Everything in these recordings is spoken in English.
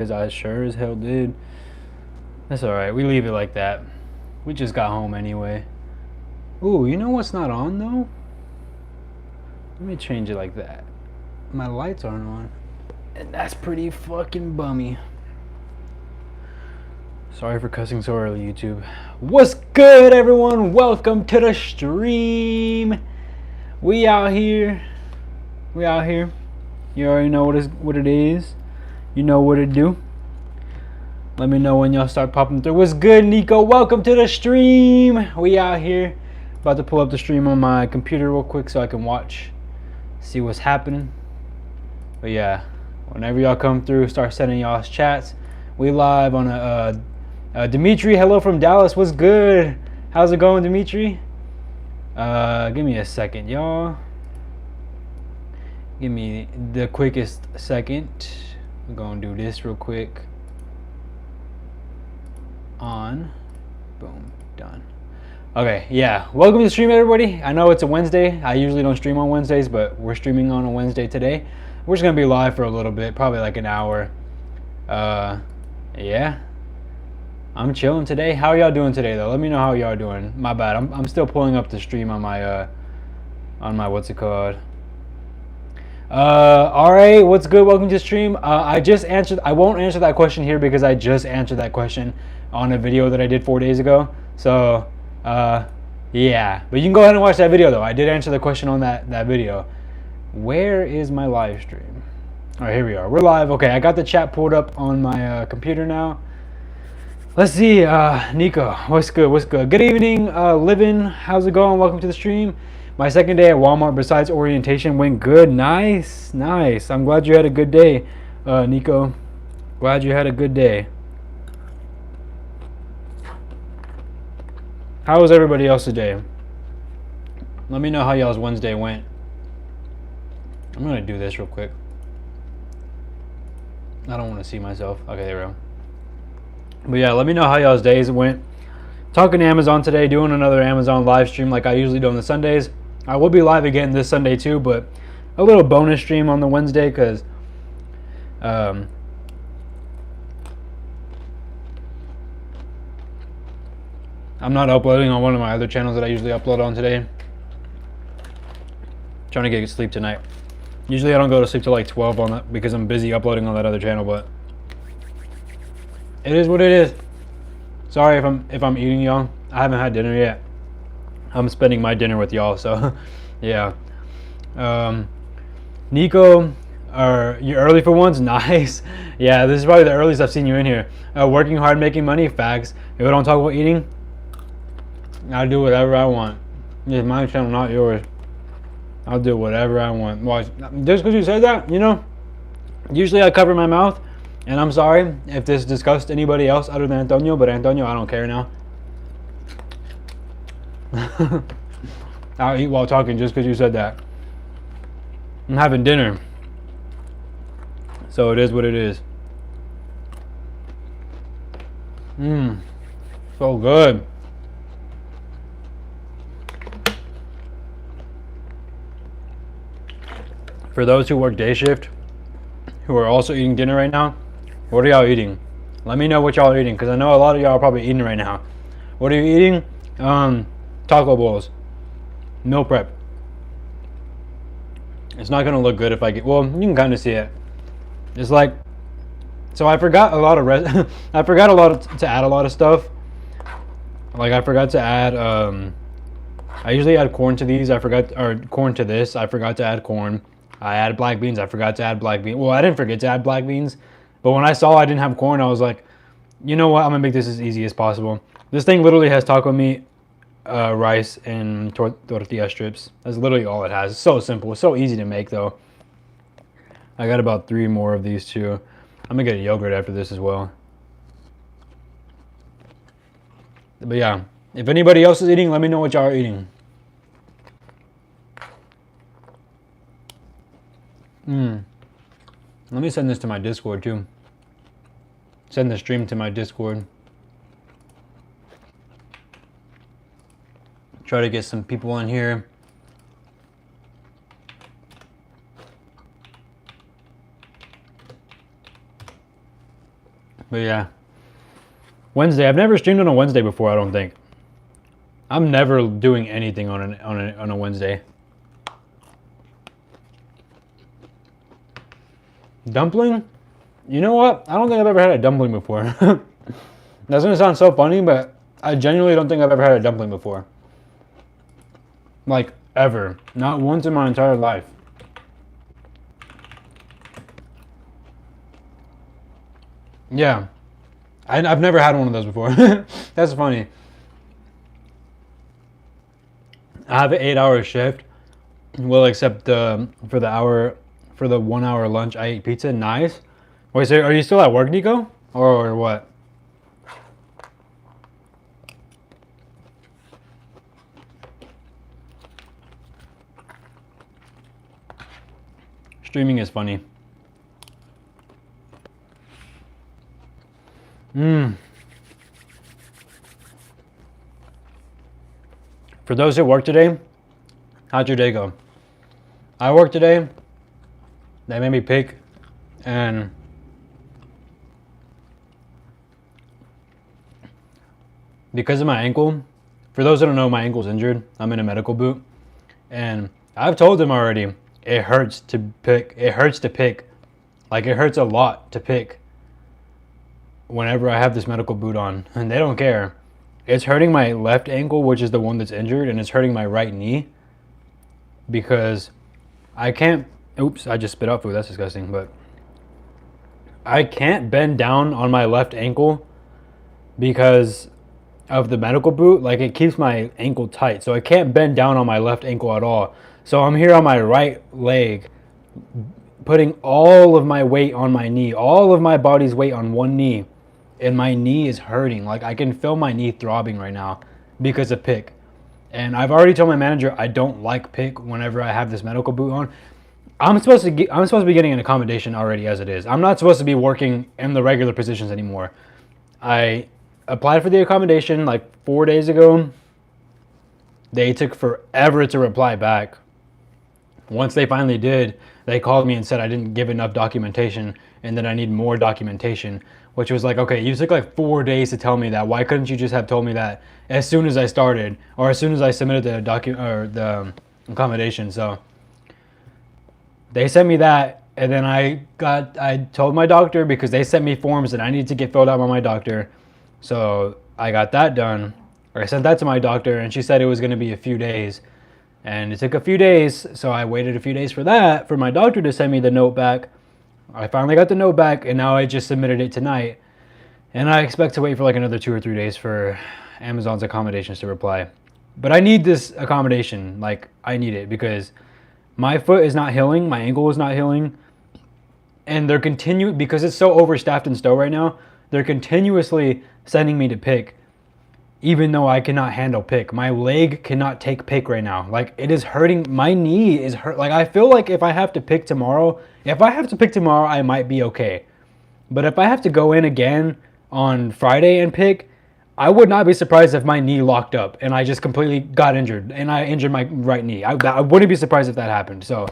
Because I sure as hell did. That's alright, we leave it like that. We just got home anyway. Ooh, you know what's not on though? Let me change it like that. My lights aren't on. And that's pretty fucking bummy. Sorry for cussing so early, YouTube. What's good, everyone? Welcome to the stream. We out here. We out here. You already know what it is. You know what it do. Let me know when y'all start popping through. What's good, Nico? Welcome to the stream. We out here. About to pull up the stream on my computer real quick so I can watch. See what's happening. But yeah, whenever y'all come through, start sending y'all's chats. We live on Dimitri, hello from Dallas. What's good? How's it going, Dimitri? Give me a second, y'all. Give me the quickest second. We're gonna do this real quick. On. Boom. Done. Okay, yeah. Welcome to the stream, everybody. I know it's a Wednesday. I usually don't stream on Wednesdays, but we're streaming on a Wednesday today. We're just gonna be live for a little bit, probably like an hour. Yeah. I'm chilling today. How are y'all doing today, though? Let me know how y'all doing. My bad. I'm still pulling up the stream on my what's it called? All right, what's good? Welcome to the stream. I won't answer that question here because I just answered that question on a video that I did 4 days ago. So, yeah. But you can go ahead and watch that video, though. I did answer the question on that video. Where is my live stream? All right, here we are. We're live. Okay, I got the chat pulled up on my computer now. Let's see, Nico, what's good? What's good? Good evening, Livin. How's it going? Welcome to the stream. My second day at Walmart besides orientation went good. Nice, nice. I'm glad you had a good day, Nico. Glad you had a good day. How was everybody else today? Let me know how y'all's Wednesday went. I'm gonna do this real quick. I don't want to see myself. Okay, there we go. But yeah, let me know how y'all's days went. Talking to Amazon today, doing another Amazon live stream like I usually do on the Sundays. I will be live again this Sunday too, but a little bonus stream on the Wednesday because I'm not uploading on one of my other channels that I usually upload on today. Trying to get sleep tonight. Usually I don't go to sleep till like 12 on that because I'm busy uploading on that other channel, but it is what it is. Sorry if I'm eating, y'all. I haven't had dinner yet. I'm spending my dinner with y'all, so yeah. Nico, you're early for once? Nice. Yeah, this is probably the earliest I've seen you in here. Working hard, making money, facts. If I don't talk about eating, I'll do whatever I want. It's my channel, not yours. I'll do whatever I want. Watch. Just because you said that, you know, usually I cover my mouth. And I'm sorry if this disgusts anybody else other than Antonio, but Antonio, I don't care now. I'll eat while talking just because you said that. I'm having dinner. So it is what it is. So good. For those who work day shift, who are also eating dinner right now, what are y'all eating? Let me know what y'all are eating, because I know a lot of y'all are probably eating right now. What are you eating? Taco bowls. Meal prep. It's not going to look good if I get... Well, you can kind of see it. It's like... So I forgot a lot of... I forgot to add a lot of stuff. Like, I forgot to add... I usually add corn to these. Or corn to this. I forgot to add corn. I added black beans. I forgot to add black beans. Well, I didn't forget to add black beans. But when I saw I didn't have corn, I was like, you know what? I'm going to make this as easy as possible. This thing literally has taco meat, rice, and tortilla strips. That's literally all it has. It's so simple. It's so easy to make, though. I got about 3 more of these, too. I'm going to get a yogurt after this as well. But yeah, if anybody else is eating, let me know what y'all are eating. Let me send this to my Discord too. Send the stream to my Discord. Try to get some people in here. But yeah, Wednesday. I've never streamed on a Wednesday before. I don't think. I'm never doing anything on a Wednesday. Dumpling? You know what? I don't think I've ever had a dumpling before. That's gonna sound so funny, but I genuinely don't think I've ever had a dumpling before. Like, ever. Not once in my entire life. Yeah. I've never had one of those before. That's funny. I have an 8-hour shift. Well, except for the 1 hour lunch, I ate pizza. Nice. Wait, so are you still at work, Nico? Or what? Streaming is funny. For those who work today, how'd your day go? I worked today. They made me pick, and because of my ankle, for those that don't know, my ankle's injured. I'm in a medical boot, and I've told them already, it hurts to pick. It hurts to pick. Like, it hurts a lot to pick whenever I have this medical boot on, and they don't care. It's hurting my left ankle, which is the one that's injured, and it's hurting my right knee because I can't. Oops, I just spit out food. That's disgusting. But I can't bend down on my left ankle because of the medical boot. Like, it keeps my ankle tight, so I can't bend down on my left ankle at all. So I'm here on my right leg, putting all of my weight on my knee, all of my body's weight on one knee, and my knee is hurting. Like, I can feel my knee throbbing right now because of pick. And I've already told my manager I don't like pick whenever I have this medical boot on. I'm supposed to be getting an accommodation already as it is. I'm not supposed to be working in the regular positions anymore. I applied for the accommodation like 4 days ago. They took forever to reply back. Once they finally did, they called me and said I didn't give enough documentation and that I need more documentation, which was like, okay, you took like 4 days to tell me that. Why couldn't you just have told me that as soon as I started or as soon as I submitted the accommodation? So they sent me that, and then I told my doctor, because they sent me forms that I needed to get filled out by my doctor. So I got that done, or I sent that to my doctor, and she said it was going to be a few days. And it took a few days, so I waited a few days for that, for my doctor to send me the note back. I finally got the note back, and now I just submitted it tonight. And I expect to wait for like another 2 or 3 days for Amazon's accommodations to reply. But I need this accommodation. Like, I need it because my foot is not healing, my ankle is not healing. And they're because it's so overstaffed in Stowe right now, they're continuously sending me to pick, even though I cannot handle pick. My leg cannot take pick right now. Like, it is hurting. My knee is hurt. Like, I feel like if I have to pick tomorrow, I might be okay. But if I have to go in again on Friday and pick, I would not be surprised if my knee locked up and I just completely got injured and I injured my right knee. I wouldn't be surprised if that happened. So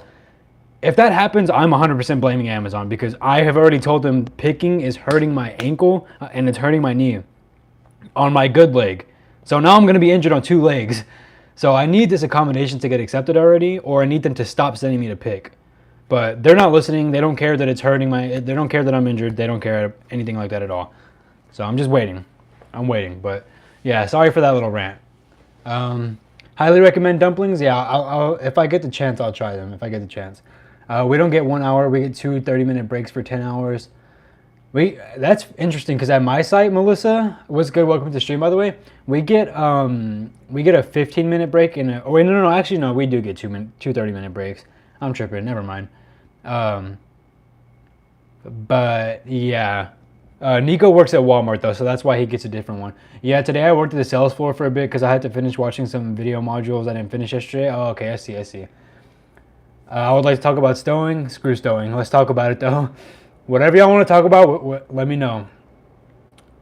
if that happens, I'm 100% blaming Amazon, because I have already told them picking is hurting my ankle and it's hurting my knee on my good leg. So now I'm going to be injured on 2 legs. So I need this accommodation to get accepted already, or I need them to stop sending me to pick. But they're not listening. They don't care that it's hurting they don't care that I'm injured. They don't care anything like that at all. So I'm just waiting. I'm waiting. But yeah, sorry for that little rant. Highly recommend dumplings. Yeah, I'll if I get the chance, I'll try them if I get the chance. We don't get 1 hour. We get 2 30-minute breaks for 10 hours. That's interesting, because at my site, Melissa, what's good? Welcome to the stream, by the way. We get a 15-minute break no, actually no, we do get 2 30-minute breaks. I'm tripping. Never mind. But yeah, Nico works at Walmart though, so that's why he gets a different one. Yeah, today I worked at the sales floor for a bit because I had to finish watching some video modules I didn't finish yesterday. Oh, okay, I see. I would like to talk about stowing. Screw stowing. Let's talk about it though. Whatever y'all want to talk about, let me know.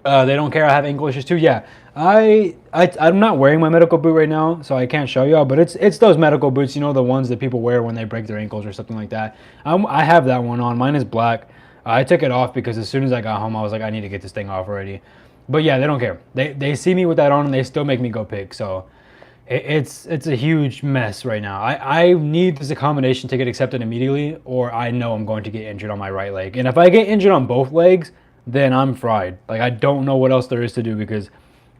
They don't care. I have ankle issues too. Yeah, I'm not wearing my medical boot right now, so I can't show y'all. But it's those medical boots, you know, the ones that people wear when they break their ankles or something like that. I have that one on. Mine is black. I took it off because as soon as I got home, I was like, I need to get this thing off already. But yeah, they don't care. They see me with that on and they still make me go pick. So it's a huge mess right now. I need this accommodation to get accepted immediately, or I know I'm going to get injured on my right leg. And if I get injured on both legs, then I'm fried. Like, I don't know what else there is to do because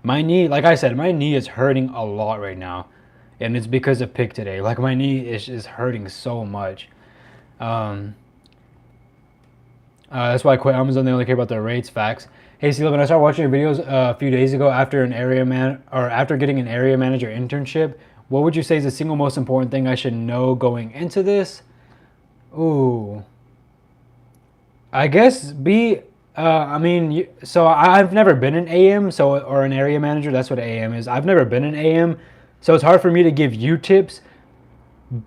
my knee, like I said, my knee is hurting a lot right now. And it's because of pick today. Like, my knee is hurting so much. That's why I quit Amazon. They only care about their rates. Facts. Hey, C11, I started watching your videos a few days ago after after getting an area manager internship. What would you say is the single most important thing I should know going into this? Ooh, I guess I mean, so I've never been an AM, or an area manager. That's what an AM is. I've never been an AM, so it's hard for me to give you tips.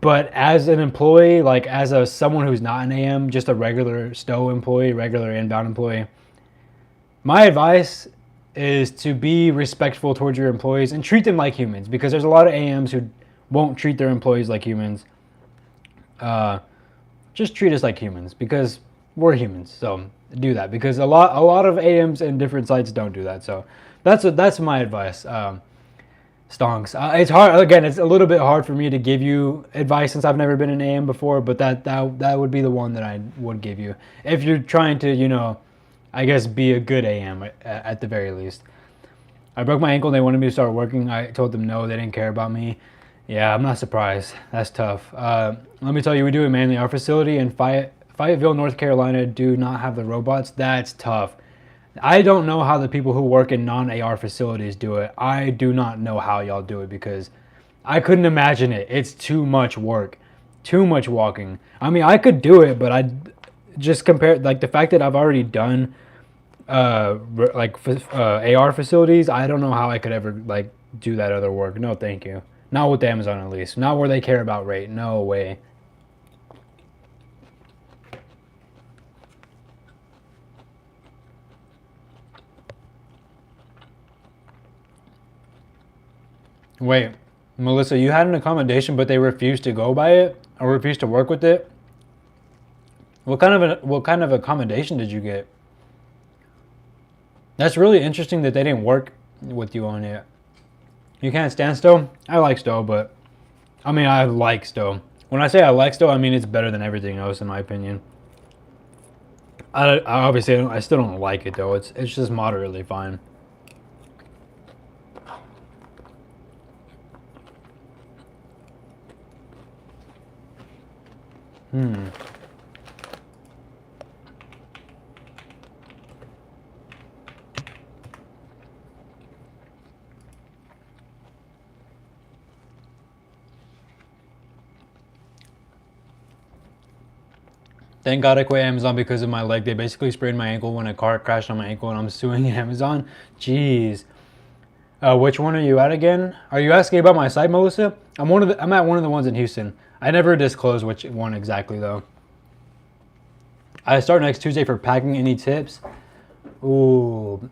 But as an employee, like as someone who's not an AM, just a regular stow employee, regular inbound employee, my advice is to be respectful towards your employees and treat them like humans, because there's a lot of AMs who won't treat their employees like humans. Just treat us like humans because we're humans. So do that, because a lot of AMs in different sites don't do that. So that's my advice. Stonks. It's hard. Again, it's a little bit hard for me to give you advice since I've never been an AM before, but that would be the one that I would give you if you're trying to, I guess, be a good AM at the very least. I broke my ankle and they wanted me to start working. I told them no, they didn't care about me. Yeah, I'm not surprised. That's tough. Let me tell you, we do it mainly. Our facility in Fayetteville, North Carolina do not have the robots. That's tough. I don't know how the people who work in non-AR facilities do it. I do not know how y'all do it because I couldn't imagine it. It's too much work, too much walking. I mean, I could do it, but I just compare, like, the fact that I've already done AR facilities. I don't know how I could ever like do that other work. No, thank you. Not with Amazon, at least. Not where they care about rate. No way. Wait, Melissa, you had an accommodation, but they refused to go by it or refused to work with it? What kind of accommodation did you get? That's really interesting that they didn't work with you on it. You can't stand Stowe? I like Stowe, but I mean, I like Stowe. When I say I like Stowe, I mean it's better than everything else in my opinion. I obviously I still don't like it though. It's just moderately fine. Thank God I quit Amazon because of my leg. They basically sprained my ankle when a car crashed on my ankle, and I'm suing Amazon. Jeez. Which one are you at again? Are you asking about my site, Melissa? I'm at one of the ones in Houston. I never disclose which one exactly though. I start next Tuesday for packing. Any tips? Ooh.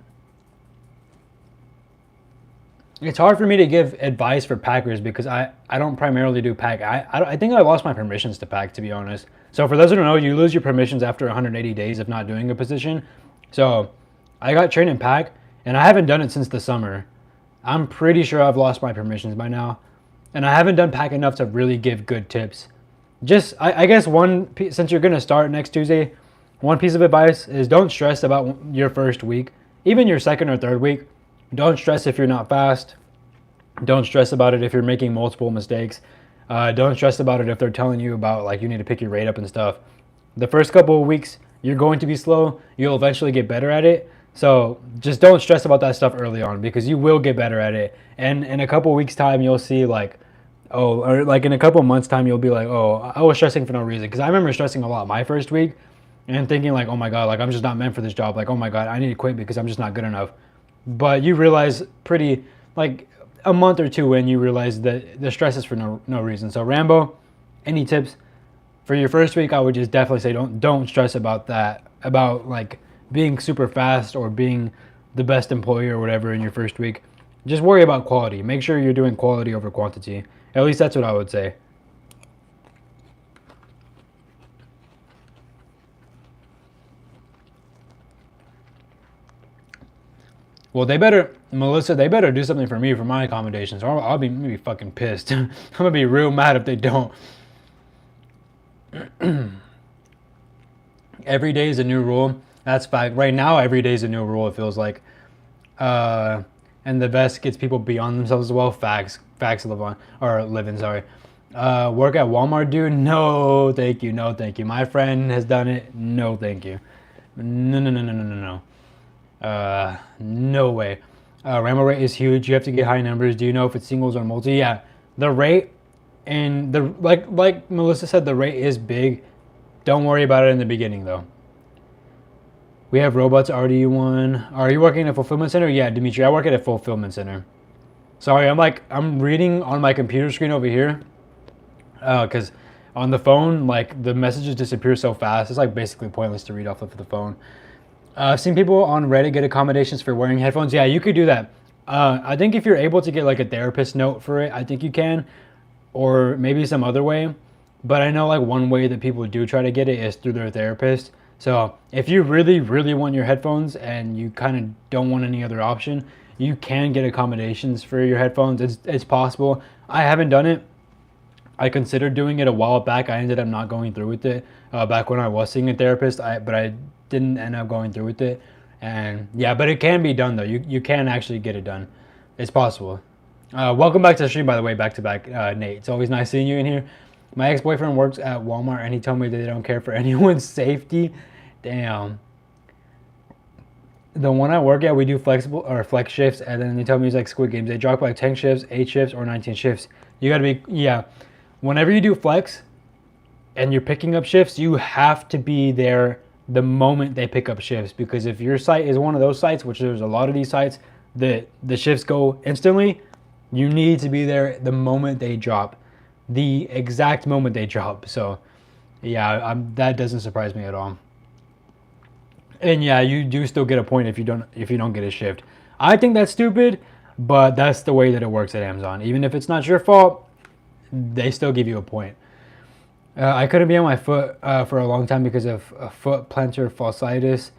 It's hard for me to give advice for packers because I don't primarily do pack. I think I lost my permissions to pack, to be honest. So for those who don't know, you lose your permissions after 180 days of not doing a position. So I got trained in pack, and I haven't done it since the summer. I'm pretty sure I've lost my permissions by now. And I haven't done pack enough to really give good tips. Just, I guess since you're going to start next Tuesday, one piece of advice is don't stress about your first week. Even your second or third week. Don't stress if you're not fast. Don't stress about it if you're making multiple mistakes. Don't stress about it if they're telling you about, like, you need to pick your rate up and stuff. The first couple of weeks, you're going to be slow. You'll eventually get better at it. So just don't stress about that stuff early on because you will get better at it. And in a couple of weeks' time, you'll see like, oh, or like in a couple of months' time, you'll be like, oh, I was stressing for no reason. Because I remember stressing a lot my first week and thinking like, oh my God, like I'm just not meant for this job. Like, oh my God, I need to quit because I'm just not good enough. But you realize like a month or two in, you realize that the stress is for no reason. So Rambo, any tips for your first week? I would just definitely say don't stress about that, about like being super fast or being the best employee or whatever in your first week. Just worry about quality. Make sure you're doing quality over quantity. At least that's what I would say. Well, they better, Melissa, they better do something for me for my accommodations, or I'll be maybe fucking pissed. I'm gonna be real mad if they don't. Every day is a new rule. That's fact. Right now, every day is a new rule. It feels like, and the vest gets people beyond themselves as well. Facts live on or living. Sorry. Work at Walmart, dude? No, thank you. No, thank you. My friend has done it. No, thank you. No, no, no, no, no, no, no. No way. Rambo rate is huge. You have to get high numbers. Do you know if it's singles or multi? Yeah, the rate and the like Melissa said, the rate is big. Don't worry about it in the beginning though. We have robots. RD1. Are you working at a fulfillment center? Yeah, Dimitri, I work at a fulfillment center. Sorry, I'm reading on my computer screen over here. Because on the phone, like the messages disappear so fast. It's like basically pointless to read off of the phone. I've seen people on Reddit get accommodations for wearing headphones. Yeah, you could do that. I think if you're able to get like a therapist note for it, I think you can, or maybe some other way. But I know like one way that people do try to get it is through their therapist. So if you really, really want your headphones and you kind of don't want any other option, you can get accommodations for your headphones. It's possible. I haven't done it. I considered doing it a while back. I ended up not going through with it back when I was seeing a therapist. But I didn't end up going through with it. And yeah, but it can be done though. You can actually get it done. It's possible. Welcome back to the stream, by the way, back to back, Nate. It's always nice seeing you in here. My ex-boyfriend works at Walmart and he told me that they don't care for anyone's safety. Damn. The one I work at, we do flexible or flex shifts, and then they tell me it's like Squid Games. They drop like 10 shifts, 8 shifts, or 19 shifts. You gotta be, yeah. Whenever you do flex and you're picking up shifts, you have to be there the moment they pick up shifts, because if your site is one of those sites, which there's a lot of these sites, the shifts go instantly, you need to be there the moment they drop, the exact moment they drop. So yeah, that doesn't surprise me at all. And yeah, you do still get a point if you don't get a shift. I think that's stupid, but that's the way that it works at Amazon. Even if it's not your fault, they still give you a point. I couldn't be on my foot for a long time because of foot plantar fasciitis.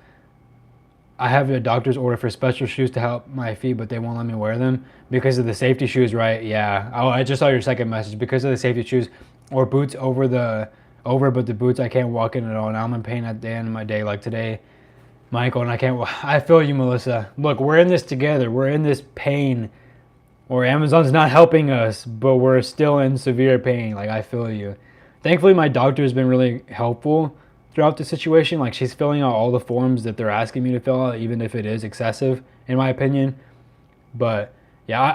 I have a doctor's order for special shoes to help my feet, but they won't let me wear them because of the safety shoes, right? Yeah. Oh, I just saw your second message. Because of the safety shoes or boots but the boots I can't walk in at all. Now I'm in pain at the end of my day, like today, Michael, and I can't. I feel you, Melissa. Look, we're in this together. We're in this pain, or Amazon's not helping us, but we're still in severe pain. Like, I feel you. Thankfully, my doctor has been really helpful throughout the situation. Like, she's filling out all the forms that they're asking me to fill out, even if it is excessive, in my opinion. But yeah,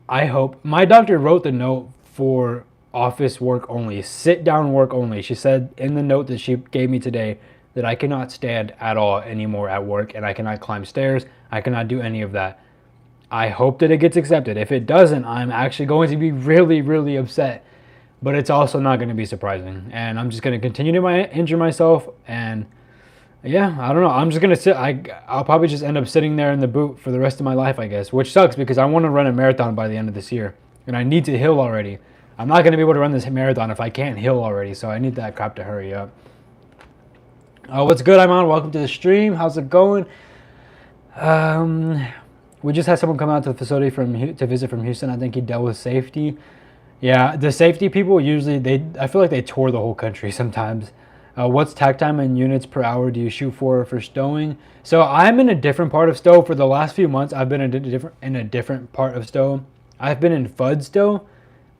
I hope. My doctor wrote the note for office work only, sit down work only. She said in the note that she gave me today that I cannot stand at all anymore at work, and I cannot climb stairs. I cannot do any of that. I hope that it gets accepted. If it doesn't, I'm actually going to be really, really upset. But it's also not going to be surprising. And I'm just going to continue to injure myself. And yeah, I don't know. I'm just going to sit. I'll probably just end up sitting there in the boot for the rest of my life, I guess. Which sucks because I want to run a marathon by the end of this year. And I need to heal already. I'm not going to be able to run this marathon if I can't heal already. So I need that crap to hurry up. What's good, Iman? Welcome to the stream. How's it going? We just had someone come out to the facility to visit from Houston. I think he dealt with safety. Yeah, the safety people usually, I feel like they tour the whole country sometimes. What's tack time and units per hour do you shoot for stowing? So I'm in a different part of stow. For the last few months, I've been in a different part of stow. I've been in FUD stow,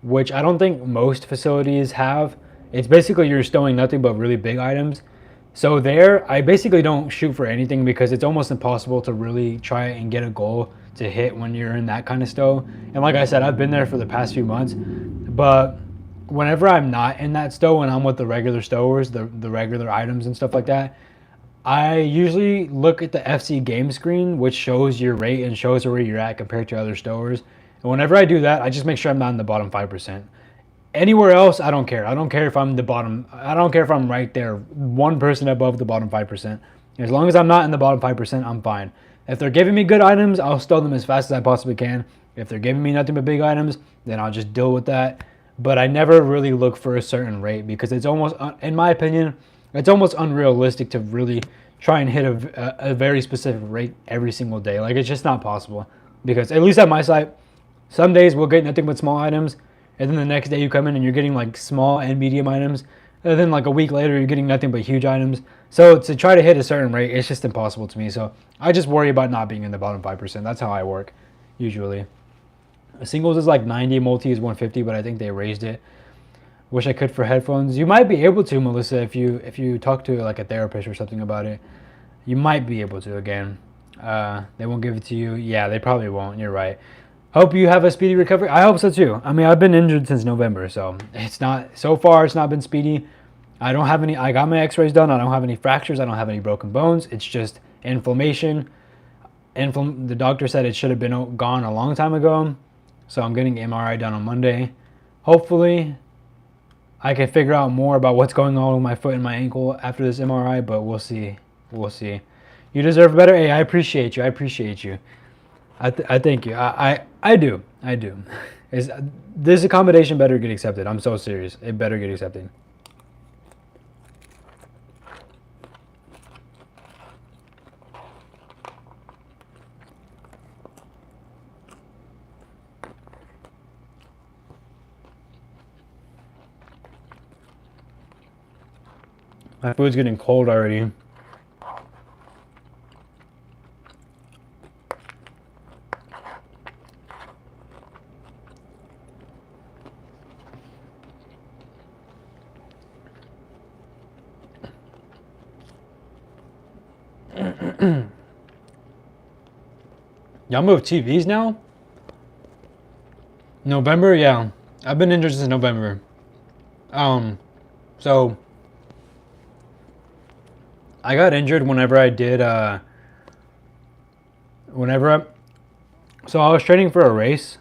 which I don't think most facilities have. It's basically you're stowing nothing but really big items. So there, I basically don't shoot for anything because it's almost impossible to really try and get a goal to hit when you're in that kind of stow. And like I said, I've been there for the past few months. But whenever I'm not in that stow and I'm with the regular stowers, the regular items and stuff like that, I usually look at the FC game screen, which shows your rate and shows where you're at compared to other stowers. And whenever I do that, I just make sure I'm not in the bottom 5%. Anywhere else, I don't care. I don't care if I'm the bottom. I don't care if I'm right there, one person above the bottom 5%. As long as I'm not in the bottom 5%, I'm fine. If they're giving me good items, I'll stow them as fast as I possibly can. If they're giving me nothing but big items, then I'll just deal with that. But I never really look for a certain rate because it's almost, in my opinion, it's almost unrealistic to really try and hit a very specific rate every single day. Like, it's just not possible, because at least at my site, some days we'll get nothing but small items, and then the next day you come in and you're getting like small and medium items, and then like a week later you're getting nothing but huge items. So to try to hit a certain rate, it's just impossible to me. So I just worry about not being in the bottom 5%. That's how I work usually. Singles is like 90, multi is 150, but I think they raised it. Wish I could for headphones. You might be able to, Melissa, if you talk to like a therapist or something about it. You might be able to again. They won't give it to you. Yeah, they probably won't. You're right. Hope you have a speedy recovery. I hope so too. I mean, I've been injured since November, so it's not, so far it's not been speedy. I don't have any, I got my x-rays done. I don't have any fractures. I don't have any broken bones. It's just inflammation. The doctor said it should have been gone a long time ago. So I'm getting MRI done on Monday. Hopefully I can figure out more about what's going on with my foot and my ankle after this MRI, but we'll see. We'll see. You deserve better. Hey, I appreciate you. I appreciate you. I thank you. I do. I do. Is this accommodation better get accepted? I'm so serious. It better get accepted. My food's getting cold already. Y'all move TVs now? November? Yeah. I've been injured since November. So I got injured whenever I did, so I was training for a race.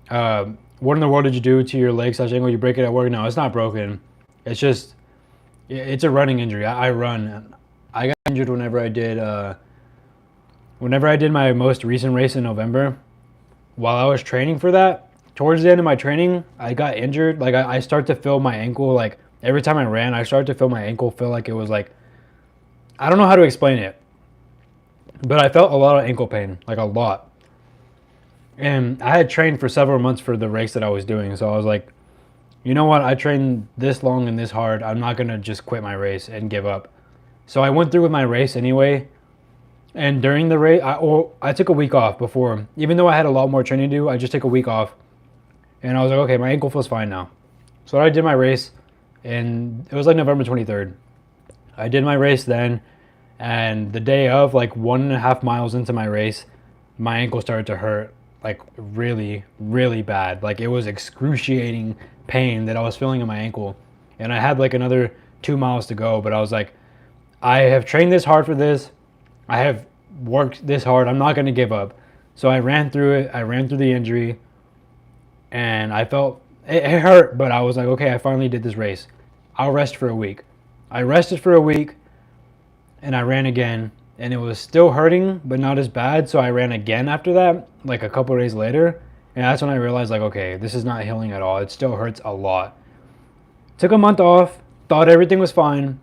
What in the world did you do to your leg/ankle? You break it at work? No, it's not broken. It's just, it's a running injury. I run. I got injured whenever I did my most recent race in November. While I was training for that, towards the end of my training, I got injured. Like, I start to feel my ankle, like every time I ran, I started to feel my ankle feel like it was like, I don't know how to explain it, but I felt a lot of ankle pain, like a lot. And I had trained for several months for the race that I was doing. So I was like, you know what? I trained this long and this hard. I'm not going to just quit my race and give up. So I went through with my race anyway. And during the race, I took a week off before. Even though I had a lot more training to do, I just took a week off. And I was like, okay, my ankle feels fine now. So I did my race, and it was like November 23rd. I did my race then, and the day of, like 1.5 miles into my race, my ankle started to hurt, like really, really bad. Like, it was excruciating pain that I was feeling in my ankle. And I had like another 2 miles to go, but I was like, I have trained this hard for this. I have worked this hard. I'm not going to give up. So I ran through it. I ran through the injury, and I felt it hurt, but I was like, okay, I finally did this race. I'll rest for a week. I rested for a week, and I ran again, and it was still hurting, but not as bad. So I ran again after that, like a couple of days later, and that's when I realized, like, okay, this is not healing at all. It still hurts a lot. Took a month off, thought everything was fine,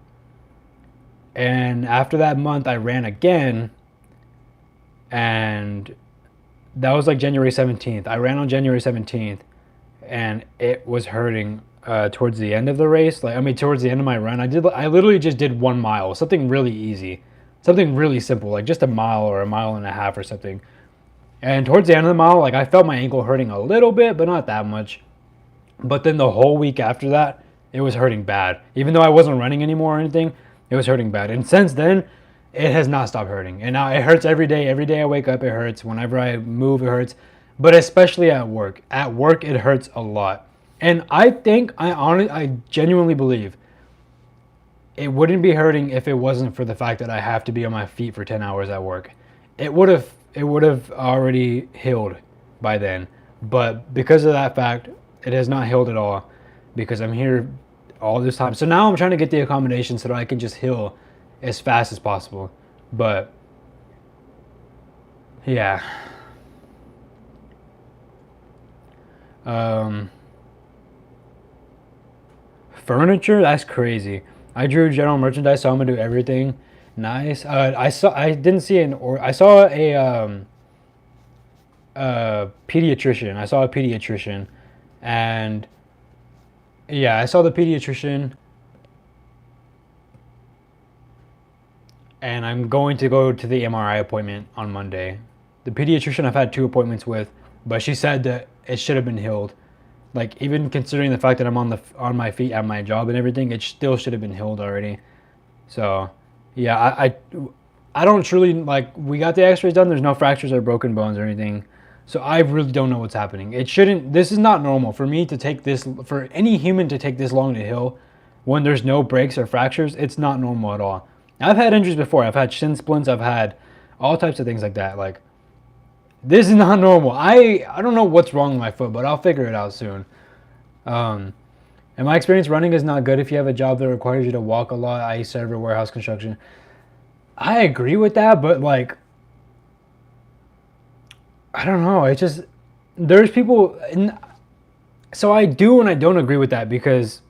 and after that month, I ran again, and that was like January 17th. I ran on January 17th, and it was hurting towards the end of the race. Like, I mean, towards the end of my run, I literally just did 1 mile, something really easy, something really simple, like just a mile or a mile and a half or something. And towards the end of the mile, like, I felt my ankle hurting a little bit, but not that much. But then the whole week after that, it was hurting bad. Even though I wasn't running anymore or anything, it was hurting bad. And since then, it has not stopped hurting. And now it hurts every day. Every day I wake up, it hurts. Whenever I move, it hurts. But especially at work. At work, it hurts a lot. And I think, I genuinely believe it wouldn't be hurting if it wasn't for the fact that I have to be on my feet for 10 hours at work. It would have already healed by then. But because of that fact, it has not healed at all, because I'm here all this time. So now I'm trying to get the accommodations so that I can just heal as fast as possible. But yeah. Furniture? That's crazy. I drew general merchandise, so I'm gonna do everything. Nice. I didn't see an or I saw a pediatrician. I saw a pediatrician, and yeah, I saw the pediatrician, and I'm going to go to the MRI appointment on Monday. The pediatrician I've had 2 appointments with, but she said that it should have been healed. Like, even considering the fact that I'm on my feet at my job and everything, it still should have been healed already. So, yeah, I don't truly like. We got the X-rays done. There's no fractures or broken bones or anything. So I really don't know what's happening. It shouldn't. This is not normal for me to take this. For any human to take this long to heal, when there's no breaks or fractures, it's not normal at all. I've had injuries before. I've had shin splints. I've had all types of things like that. Like, this is not normal. I don't know what's wrong with my foot, but I'll figure it out soon. And my experience running is not good if you have a job that requires you to walk a lot. I used to serve warehouse construction. I agree with that, but like, I don't know. It's just there's people, and so I do and I don't agree with that because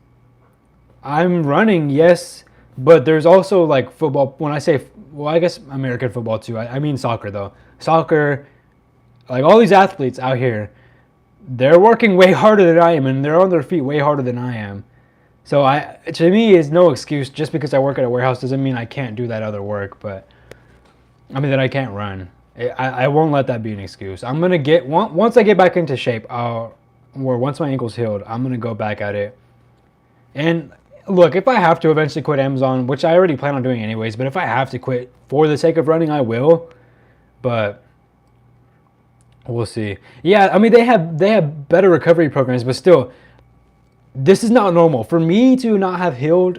I'm running, yes, but there's also like football. When I say, well, I guess American football too. I mean soccer though. Soccer, like all these athletes out here, they're working way harder than I am, and they're on their feet way harder than I am. So to me, it's no excuse. Just because I work at a warehouse doesn't mean I can't do that other work. But I mean that I can't run. I won't let that be an excuse. I'm gonna get once I get back into shape, or once my ankle's healed, I'm gonna go back at it. And look, if I have to eventually quit Amazon, which I already plan on doing anyways, but if I have to quit for the sake of running, I will. But we'll see. Yeah, I mean they have better recovery programs, but still, this is not normal for me to not have healed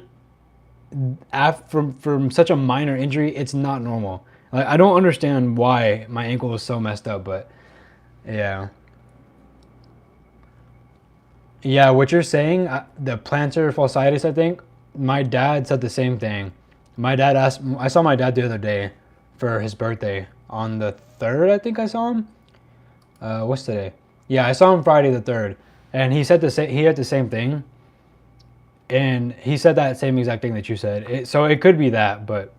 from such a minor injury. It's not normal. Like, I don't understand why my ankle is so messed up, but yeah. Yeah, what you're saying, the plantar fasciitis, I think, my dad said the same thing. My dad asked, I saw my dad the other day for his birthday on the 3rd, I think I saw him. What's today? Yeah, I saw him Friday the 3rd, and he said he had the same thing. And he said that same exact thing that you said. So it could be that, but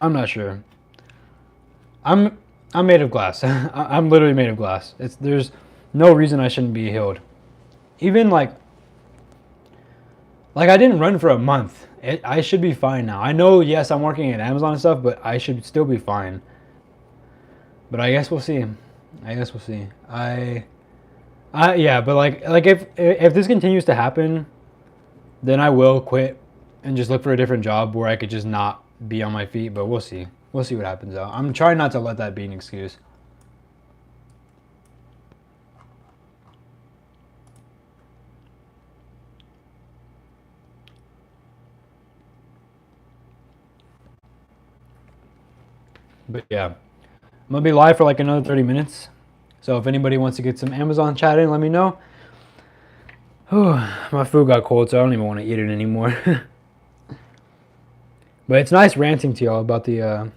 I'm not sure. I'm made of glass. I'm literally made of glass. There's no reason I shouldn't be healed. Even like I didn't run for a month. I should be fine now. I know, yes, I'm working at Amazon and stuff, but I should still be fine. But I guess we'll see. Yeah, but like if this continues to happen, then I will quit and just look for a different job where I could just not be on my feet. But we'll see. We'll see what happens though. I'm trying not to let that be an excuse. But yeah, I'm gonna be live for like another 30 minutes. So if anybody wants to get some Amazon chat in, let me know. Whew, my food got cold, so I don't even want to eat it anymore. But it's nice ranting to y'all about the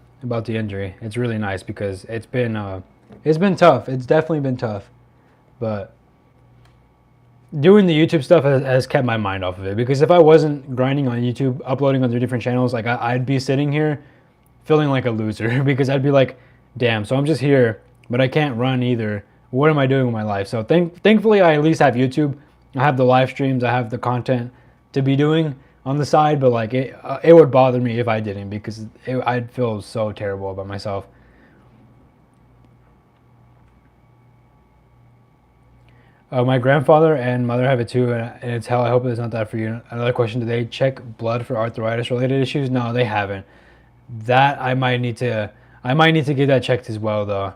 injury. It's really nice because it's been tough. It's definitely been tough. But doing the YouTube stuff has kept my mind off of it, because if I wasn't grinding on YouTube, uploading on their different channels, like I'd be sitting here feeling like a loser because I'd be like, damn, so I'm just here, but I can't run either. What am I doing with my life? So thankfully, I at least have YouTube. I have the live streams. I have the content to be doing on the side, but like it would bother me if I didn't, because I'd feel so terrible about myself. My grandfather and mother have it too, and it's hell. I hope it's not that for you. Another question: do they check blood for arthritis-related issues? No, they haven't. That I might need to get that checked as well, though.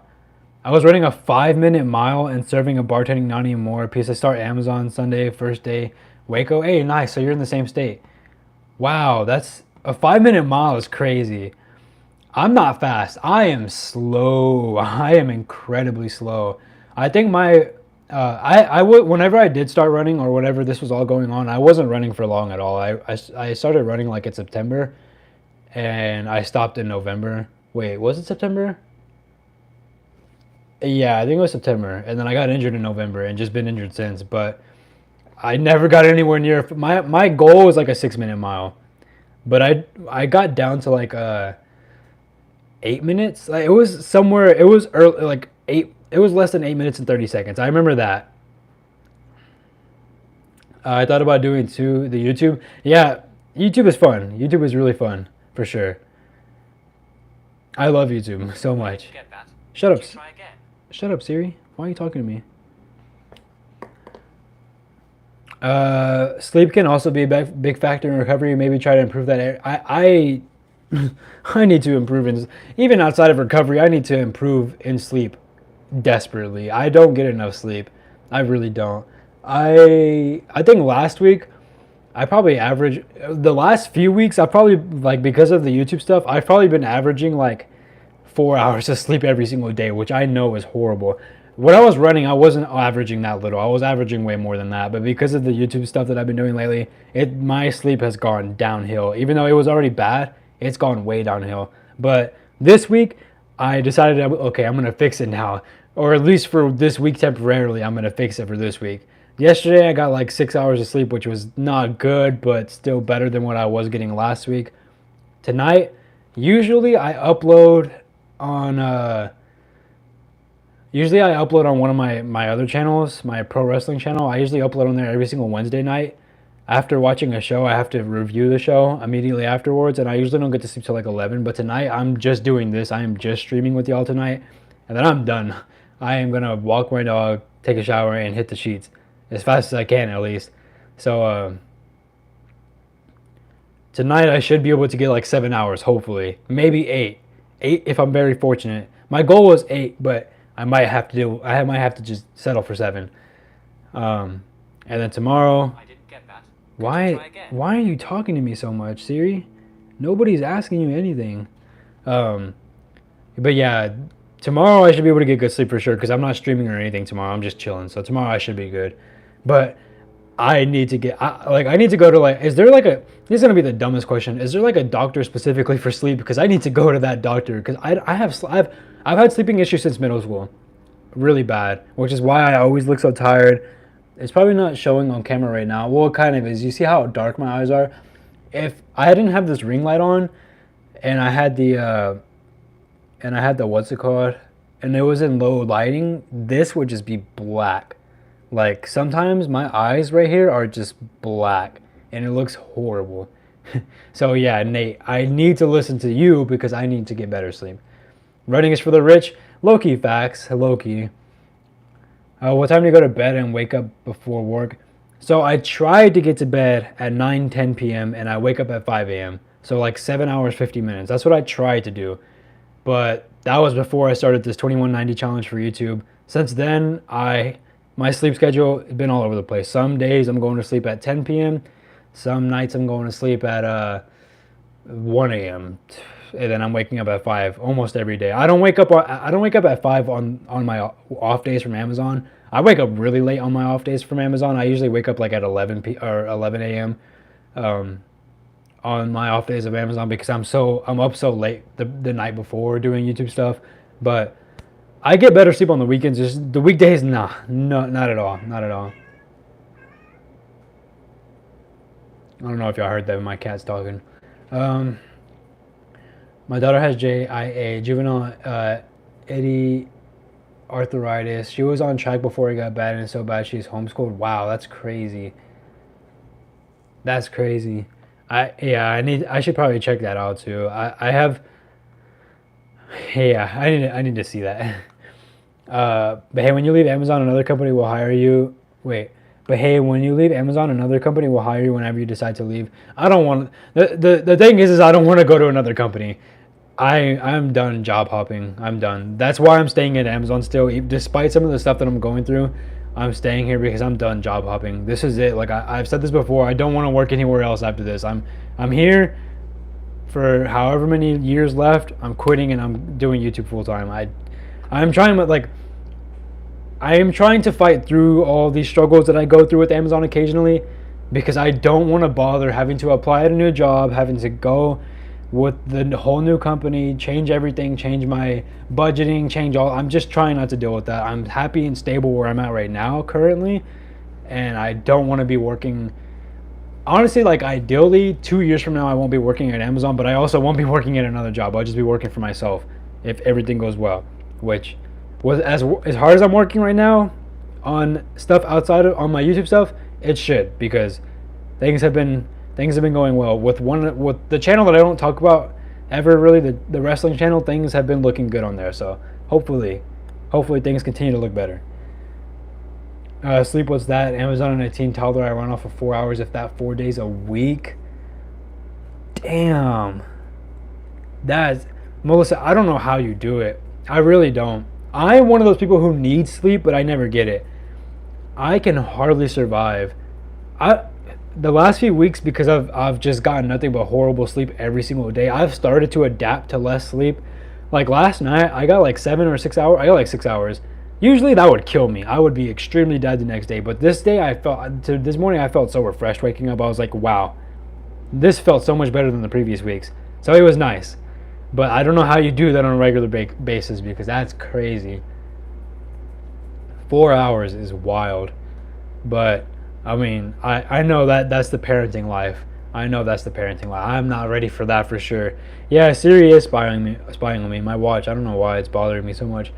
I was running a 5-minute mile and serving a bartending not anymore. Piece I start Amazon Sunday, first day, Waco. Hey, nice. So you're in the same state. Wow, that's a 5-minute mile is crazy. I'm not fast. I am slow. I am incredibly slow. I think my I would, whenever I did start running, or whenever this was all going on, I wasn't running for long at all. I started running like in September, and I stopped in November. Wait, was it September? Yeah, I think it was September, and then I got injured in November and just been injured since. But I never got anywhere near my goal was like a 6-minute mile, but I got down to like 8 minutes. Like, it was somewhere. It was early, like 8. It was less than 8 minutes and 30 seconds. I remember that. I thought about doing too the YouTube. Yeah, YouTube is fun. YouTube is really fun for sure. I love YouTube so much. Shut up. Shut up, Siri. Why are you talking to me? Sleep can also be a big factor in recovery. Maybe try to improve that. I need to improve in, even outside of recovery. I need to improve in sleep desperately. I don't get enough sleep. I really don't. I think last week I probably average the last few weeks. I probably like because of the YouTube stuff. I've probably been averaging like 4 hours of sleep every single day, which I know is horrible. When I was running, I wasn't averaging that little. I was averaging way more than that. But because of the YouTube stuff that I've been doing lately, my sleep has gone downhill. Even though it was already bad, it's gone way downhill. But this week, I decided, okay, I'm going to fix it now. Or at least for this week temporarily, I'm going to fix it for this week. Yesterday, I got like 6 hours of sleep, which was not good, but still better than what I was getting last week. Tonight, usually I upload on one of my other channels, my pro wrestling channel. I usually upload on there every single Wednesday night. After watching a show, I have to review the show immediately afterwards, and I usually don't get to sleep till like 11. But tonight, I'm just doing this. I am just streaming with y'all tonight, and then I'm done. I am gonna walk my dog, take a shower, and hit the sheets as fast as I can, at least. So tonight, I should be able to get like 7 hours, hopefully, maybe 8. 8 if I'm very fortunate. My goal was 8, but I might have to just settle for 7. And then tomorrow. I didn't get that. Why are you talking to me so much, Siri? Nobody's asking you anything. But yeah, tomorrow I should be able to get good sleep for sure because I'm not streaming or anything tomorrow. I'm just chilling. So tomorrow I should be good. But I need to go to like, is there like this is going to be the dumbest question. Is there like a doctor specifically for sleep? Because I need to go to that doctor because I've had sleeping issues since middle school. Really bad, which is why I always look so tired. It's probably not showing on camera right now. Well, it kind of is. You see how dark my eyes are? If I didn't have this ring light on and I had the what's it called? And it was in low lighting, this would just be black. Like sometimes my eyes right here are just black and it looks horrible. So yeah, Nate, I need to listen to you because I need to get better sleep. Running is for the rich. Low-key facts. Low-key. What time do you go to bed and wake up before work? So I tried to get to bed at 9:10 p.m. and I wake up at 5 a.m. So like 7 hours, 50 minutes. That's what I tried to do. But that was before I started this 2190 challenge for YouTube. Since then, my sleep schedule has been all over the place. Some days I'm going to sleep at 10 p.m. Some nights I'm going to sleep at 1 a.m. And then I'm waking up at 5 almost every day. I don't wake up at 5 on my off days from Amazon. I wake up really late on my off days from Amazon. I usually wake up like at 11 a.m. On my off days of Amazon because I'm up so late the night before doing YouTube stuff. But I get better sleep on the weekends. Just the weekdays, no, not at all. Not at all. I don't know if y'all heard that. My cat's talking. My daughter has JIA, juvenile arthritis. She was on track before it got bad, and so bad she's homeschooled. Wow, that's crazy. That's crazy. I should probably check that out too. I need to see that. But hey, when you leave Amazon, another company will hire you. But hey, when you leave Amazon, another company will hire you whenever you decide to leave. I don't want the thing is I don't want to go to another company. I'm done job hopping. I'm done. That's why I'm staying at Amazon still, despite some of the stuff that I'm going through. I'm staying here because I'm done job hopping. This is it. Like I've said this before. I don't want to work anywhere else after this. I'm here for however many years left. I'm quitting and I'm doing YouTube full time. I'm trying I am trying to fight through all these struggles that I go through with Amazon occasionally because I don't want to bother having to apply at a new job, having to go with the whole new company, change everything, change my budgeting, change all. I'm just trying not to deal with that. I'm happy and stable where I'm at right now currently, and I don't want to be working. Honestly, like ideally 2 years from now I won't be working at Amazon, but I also won't be working at another job. I'll just be working for myself. if everything goes well. Which was as hard as I'm working right now on stuff outside of on my YouTube stuff, it should, because things have been going well with the channel that I don't talk about ever really, the wrestling channel. Things have been looking good on there, so hopefully things continue to look better. Sleep, what's that? Amazon and a teen toddler, I run off for 4 hours, if that, 4 days a week. Damn. That's, Melissa, I don't know how you do it. I really don't. I'm one of those people who needs sleep, but I never get it. I can hardly survive. The last few weeks, because I've just gotten nothing but horrible sleep every single day, I've started to adapt to less sleep. Like last night, I got like 7 or 6 hours. I got like 6 hours. Usually that would kill me. I would be extremely dead the next day. But this morning, I felt so refreshed waking up. I was like, wow, this felt so much better than the previous weeks. So it was nice. But I don't know how you do that on a regular basis, because that's crazy. 4 hours is wild. But I mean, I know that's the parenting life. I know that's the parenting life. I'm not ready for that for sure. Yeah, Siri is spying on me. My watch, I don't know why it's bothering me so much.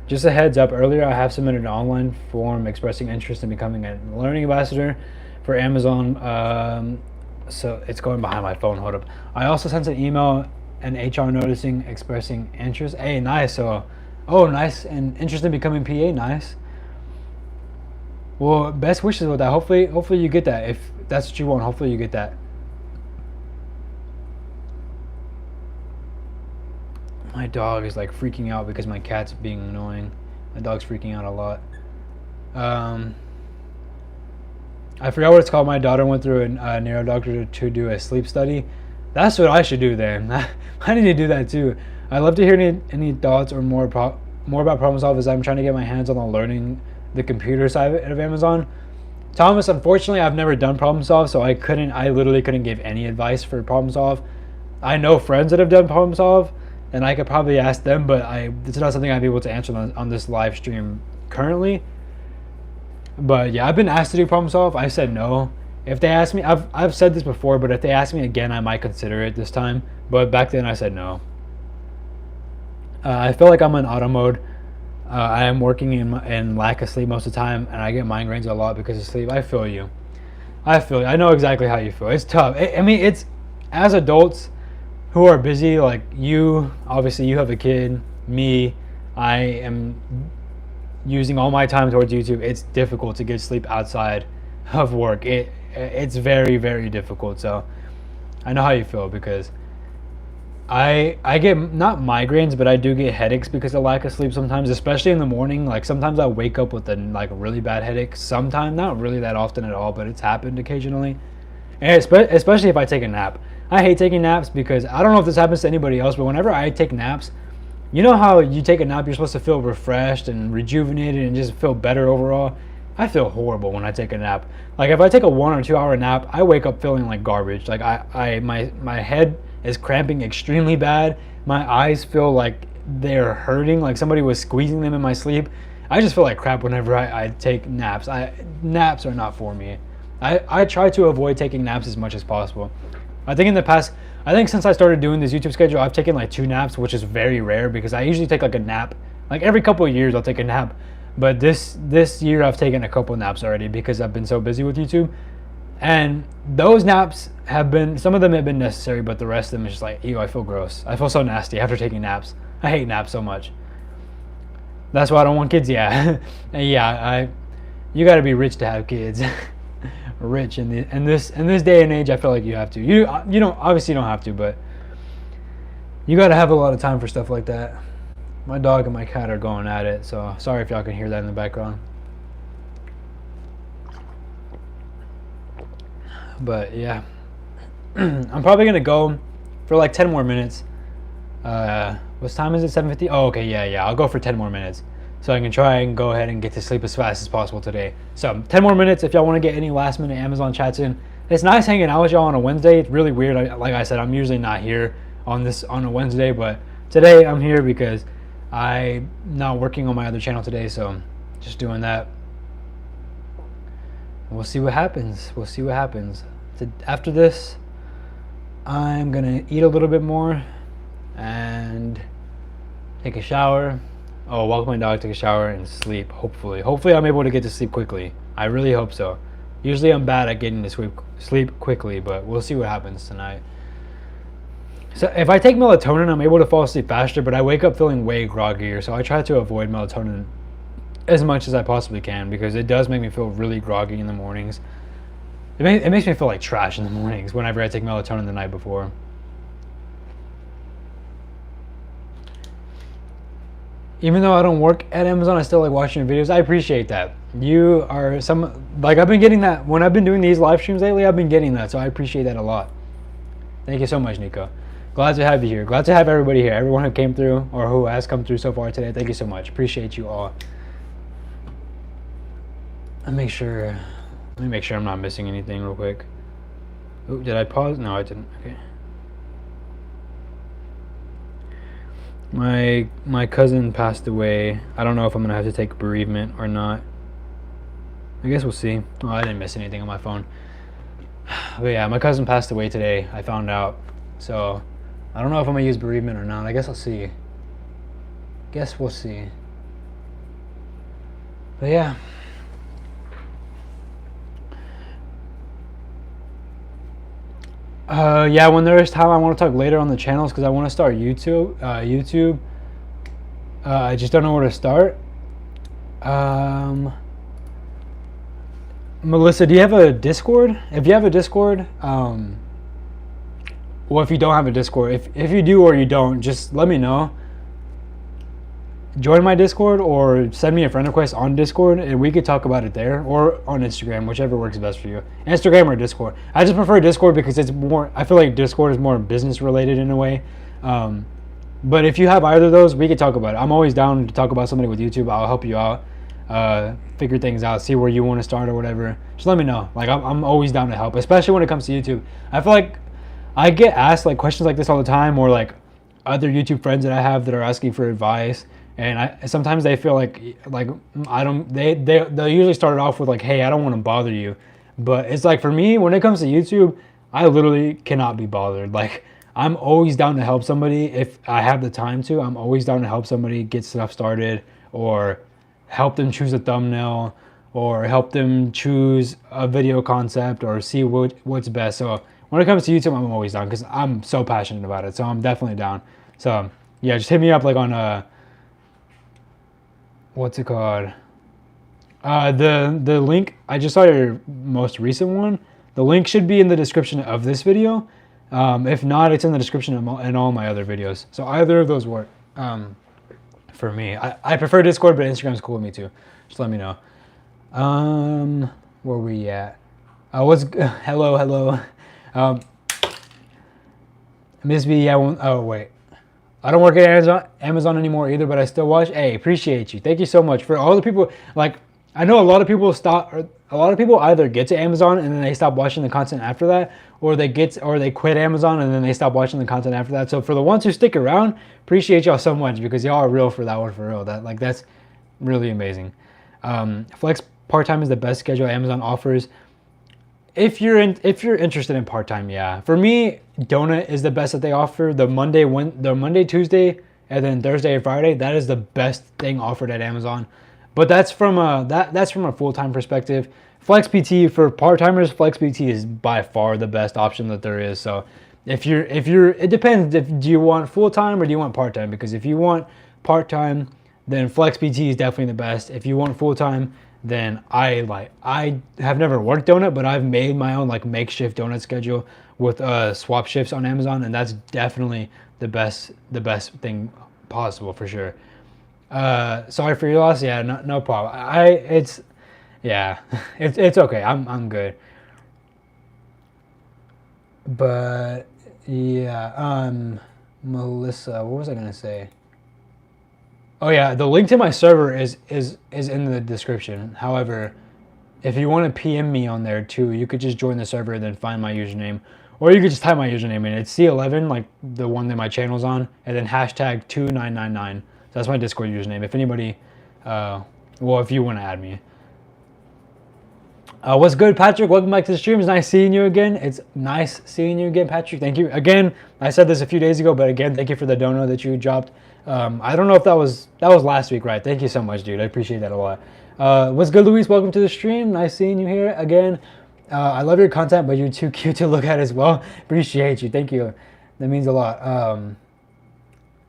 Just a heads up, earlier I have submitted an online form expressing interest in becoming a learning ambassador for Amazon. So it's going behind my phone, hold up. I also sent an email and HR noticing expressing interest. Hey, nice. So, oh, nice, and interested in becoming PA, nice. Well, best wishes with that. Hopefully you get that. If that's what you want, hopefully you get that. My dog is like freaking out because my cat's being annoying. My dog's freaking out a lot. I forgot what it's called. My daughter went through a neuro doctor to do a sleep study. That's what I should do then. I need to do that too. I'd love to hear any thoughts or more about problem solve, as I'm trying to get my hands on the learning the computer side of Amazon. Thomas, unfortunately, I've never done problem solve, so I literally couldn't give any advice for problem solve. I know friends that have done problem solve, and I could probably ask them, but it's not something I'd be able to answer on this live stream currently. But yeah, I've been asked to do problem solve. I said no. If they ask me, I've said this before, but if they ask me again, I might consider it this time. But back then I said no. I feel like I'm in auto mode. I am working in lack of sleep most of the time, and I get migraines a lot because of sleep. I feel you. I know exactly how you feel. It's tough. I mean, it's, as adults who are busy, like you, obviously you have a kid, me, I am using all my time towards YouTube. It's difficult to get sleep outside of work. It's very, very difficult. So I know how you feel, because I get not migraines, but I do get headaches because of lack of sleep sometimes, especially in the morning. Like sometimes I wake up with a really bad headache. Sometimes, not really that often at all, but it's happened occasionally. And especially if I take a nap. I hate taking naps because I don't know if this happens to anybody else, but whenever I take naps, you know how you take a nap, you're supposed to feel refreshed and rejuvenated and just feel better overall? I feel horrible when I take a nap. Like if I take a 1 or 2 hour nap, I wake up feeling like garbage. Like my head is cramping extremely bad. My eyes feel like they're hurting, like somebody was squeezing them in my sleep. I just feel like crap whenever I take naps. Naps are not for me. I try to avoid taking naps as much as possible. I think since I started doing this YouTube schedule, I've taken like 2 naps, which is very rare because I usually take like a nap. Like every couple of years I'll take a nap. But this year I've taken a couple naps already because I've been so busy with YouTube. And those naps some of them have been necessary, but the rest of them is just like, ew, I feel gross. I feel so nasty after taking naps. I hate naps so much. That's why I don't want kids, yeah. You gotta be rich to have kids. Rich in this day and age, I feel like you have to. You don't, obviously you don't have to, but you gotta have a lot of time for stuff like that. My dog and my cat are going at it, so sorry if y'all can hear that in the background. But yeah, I'm probably gonna go for like 10 more minutes. What time is it? 7:50? Oh, okay, yeah. I'll go for 10 more minutes, so I can try and go ahead and get to sleep as fast as possible today. So 10 more minutes. If y'all want to get any last minute Amazon chats in, it's nice hanging out with y'all on a Wednesday. It's really weird. Like I said, I'm usually not here on a Wednesday, but today I'm here because I'm not working on my other channel today, so just doing that. We'll see what happens. After this, I'm gonna eat a little bit more, and take a shower. Oh, walk my dog, take a shower, and sleep. Hopefully I'm able to get to sleep quickly. I really hope so. Usually I'm bad at getting to sleep quickly, but we'll see what happens tonight. So if I take melatonin, I'm able to fall asleep faster, but I wake up feeling way groggier. So I try to avoid melatonin as much as I possibly can because it does make me feel really groggy in the mornings. It makes me feel like trash in the mornings whenever I take melatonin the night before. Even though I don't work at Amazon, I still like watching your videos. I appreciate that. You are I've been getting that when I've been doing these live streams lately. I've been getting that, so I appreciate that a lot. Thank you so much, Nico. Glad to have you here. Glad to have everybody here. Everyone who came through or who has come through so far today. Thank you so much. Appreciate you all. Let me make sure I'm not missing anything real quick. Oh, did I pause? No, I didn't. Okay. My cousin passed away. I don't know if I'm gonna have to take bereavement or not. I guess we'll see. Oh, I didn't miss anything on my phone. But yeah, my cousin passed away today. I found out. So I don't know if I'm gonna use bereavement or not. I guess I'll see. Guess we'll see. But yeah. Yeah, when there is time, I want to talk later on the channels because I want to start YouTube. I just don't know where to start. Melissa, do you have a Discord? If you have a Discord, well, if you don't have a Discord, if you do or you don't, just let me know. Join my Discord or send me a friend request on Discord and we could talk about it there or on Instagram, whichever works best for you. Instagram or Discord. I just prefer Discord because it's more, I feel like Discord is more business related in a way. But if you have either of those, we could talk about it. I'm always down to talk about somebody with YouTube. I'll help you out, figure things out, see where you want to start or whatever. Just let me know. Like I'm always down to help, especially when it comes to YouTube. I feel like I get asked like questions like this all the time, or like other YouTube friends that I have that are asking for advice. And sometimes they feel like I don't, they'll usually start it off with like, hey, I don't want to bother you. But it's like for me, when it comes to YouTube, I literally cannot be bothered. Like I'm always down to help somebody if I have the time to. I'm always down to help somebody get stuff started or help them choose a thumbnail or help them choose a video concept or see what's best. So when it comes to YouTube, I'm always down because I'm so passionate about it. So I'm definitely down. So yeah, just hit me up like on what's it called? The link, I just saw your most recent one. The link should be in the description of this video. If not, it's in the description in all my other videos. So either of those work for me. I prefer Discord, but Instagram's cool with me too. Just let me know. Where we at? Hello. Miss B, yeah, oh wait. I don't work at Amazon anymore either, but I still watch. Hey, appreciate you. Thank you so much for all the people. Like, I know a lot of people either get to Amazon and then they stop watching the content after that, or they quit Amazon and then they stop watching the content after that. So for the ones who stick around, appreciate y'all so much because y'all are real for that one, for real. That's really amazing. Flex part-time is the best schedule Amazon offers. If you're interested in part-time, yeah. For me, Donut is the best that they offer. The Monday, Tuesday, and then Thursday and Friday, that is the best thing offered at Amazon. But that's from a full-time perspective. Flex PT for part-timers, Flex PT is by far the best option that there is. So it depends. Do you want full-time or do you want part-time? Because if you want part-time, then Flex PT is definitely the best. If you want full-time, then I have never worked Donut, but I've made my own like makeshift Donut schedule with swap shifts on Amazon, and that's definitely the best thing possible for sure. Sorry for your loss. Yeah, no problem. It's okay. I'm good. But yeah, Melissa, what was I gonna say? Oh yeah, the link to my server is in the description. However, if you want to PM me on there too, you could just join the server and then find my username. Or you could just type my username in. It's C11, like the one that my channel's on, and then hashtag 2999. So that's my Discord username. If anybody, if you want to add me. What's good, Patrick? Welcome back to the stream. It's nice seeing you again. It's nice seeing you again, Patrick. Thank you. Again, I said this a few days ago, but again, thank you for the dono that you dropped I don't know if that was last week, right? Thank you so much, dude. I appreciate that a lot. What's good, Luis? Welcome to the stream. Nice seeing you here again. I love your content, but you're too cute to look at as well. Appreciate you. Thank you. That means a lot.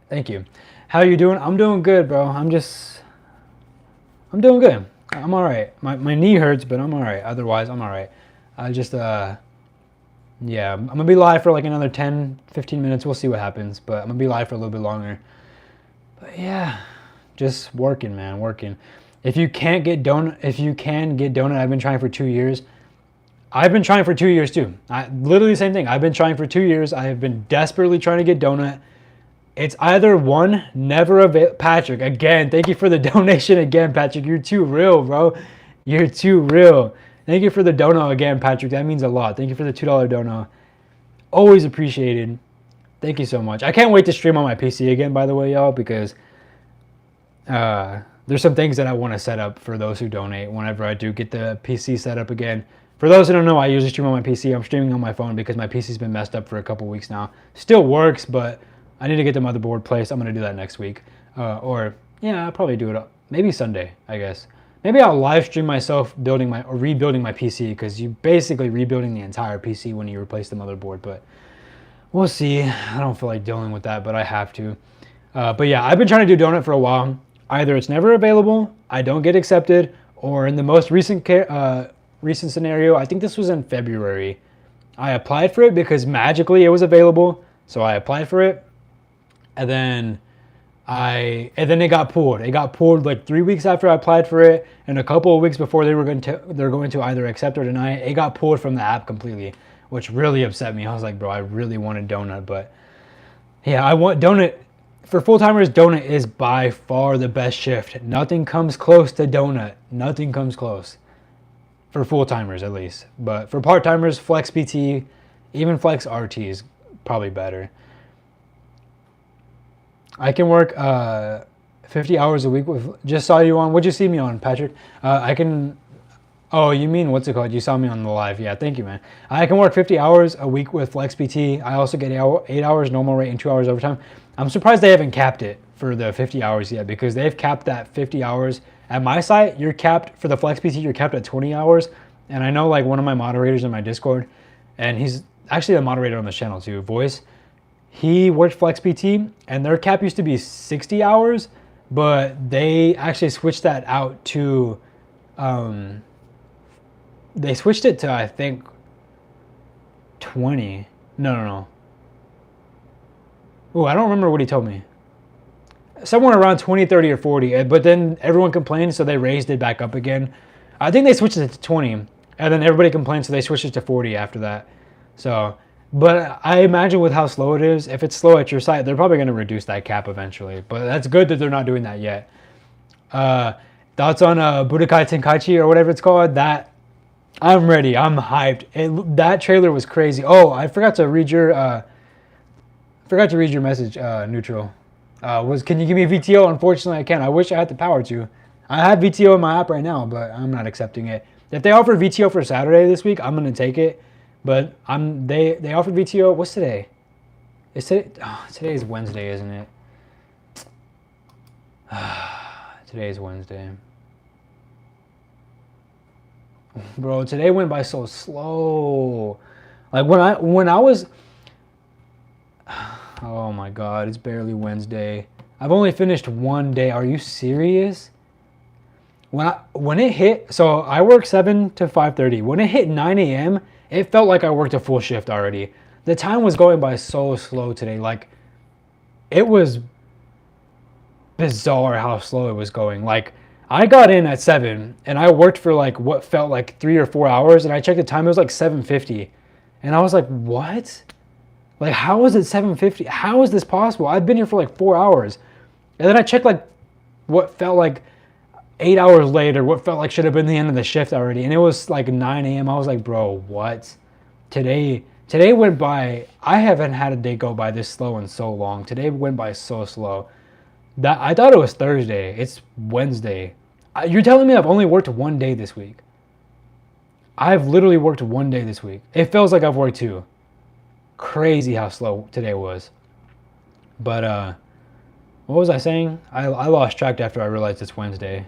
Thank you. How you doing? I'm doing good, bro. I'm doing good. I'm all right. My knee hurts, but I'm all right. Otherwise, I'm all right. I just, yeah, I'm going to be live for like another 10, 15 minutes. We'll see what happens, but I'm going to be live for a little bit longer. But yeah, just working, man, working. If you can get donut, I've been trying for 2 years. I've been trying for 2 years too. Literally the same thing. I've been trying for 2 years. I have been desperately trying to get donut. It's either one, never available. Patrick, again, thank you for the donation again, Patrick. You're too real, bro. You're too real. Thank you for the dono again, Patrick. That means a lot. Thank you for the $2 dono. Always appreciated. Thank you so much. I can't wait to stream on my PC again, by the way, y'all, because there's some things that I want to set up for those who donate whenever I do get the PC set up again. For those who don't know, I usually stream on my PC. I'm streaming on my phone because my PC's been messed up for a couple weeks now. Still works, but I need to get the motherboard placed. I'm going to do that next week. Or, yeah, I'll probably do it maybe Sunday, I guess. Maybe I'll live stream myself rebuilding my PC, because you're basically rebuilding the entire PC when you replace the motherboard. But we'll see. I don't feel like dealing with that, but I have to. But yeah, I've been trying to do donut for a while. Either it's never available, I don't get accepted, or in the most recent scenario, I think this was in February, I applied for it because magically it was available. So I applied for it. And then it got pulled. It got pulled like 3 weeks after I applied for it, and a couple of weeks before they're going to either accept or deny it. It got pulled from the app completely, which really upset me. I was like, bro, I really wanted donut, but yeah, I want donut. For full-timers, donut is by far the best shift. Nothing comes close to donut. Nothing comes close. For full-timers at least. But for part-timers, Flex PT, even Flex RT is probably better. I can work 50 hours a week with, just saw you on, what'd you see me on, Patrick? I can, oh, you mean, what's it called? You saw me on the live. Yeah, thank you, man. I can work 50 hours a week with Flex PT. I also get 8 hours normal rate and 2 hours overtime. I'm surprised they haven't capped it for the 50 hours yet, because they've capped that 50 hours. At my site, you're capped, for the Flex PT, you're capped at 20 hours. And I know like one of my moderators in my Discord, and he's actually a moderator on this channel too, Voice. He worked Flex PT, and their cap used to be 60 hours, but they actually switched that out to, they switched it to, I think, 20. No. Oh, I don't remember what he told me. Somewhere around 20, 30, or 40, but then everyone complained, so they raised it back up again. I think they switched it to 20, and then everybody complained, so they switched it to 40 after that. So, but I imagine with how slow it is, if it's slow at your site, they're probably going to reduce that cap eventually. But that's good that they're not doing that yet. Thoughts on Budokai Tenkaichi or whatever it's called? That, I'm ready. I'm hyped. That trailer was crazy. Oh, I forgot to read your message, Neutral. Can you give me a VTO? Unfortunately, I can't. I wish I had the power to. I have VTO in my app right now, but I'm not accepting it. If they offer VTO for Saturday this week, I'm going to take it. But they offered VTO. What's today? Is today? Oh, today is Wednesday, isn't it? Today is Wednesday. Bro, today went by so slow. Like when I was, oh my God, it's barely Wednesday. I've only finished one day. Are you serious? When it hit, so I work 7 to 5:30. When it hit 9 a.m., it felt like I worked a full shift already. The time was going by so slow today. Like, it was bizarre how slow it was going. Like, I got in at 7 and I worked for like what felt like 3 or 4 hours, and I checked the time, it was like 7:50. And I was like, what? Like, how is it 7:50? How is this possible? I've been here for like 4 hours. And then I checked like what felt like 8 hours later, what felt like should have been the end of the shift already, and it was like 9 a.m. I was like, bro, what? Today went by, I haven't had a day go by this slow in so long. Today went by so slow. That I thought it was Thursday. It's Wednesday. You're telling me I've only worked one day this week? I've literally worked one day this week. It feels like I've worked two. Crazy how slow today was. But What was I saying? I lost track after I realized it's Wednesday.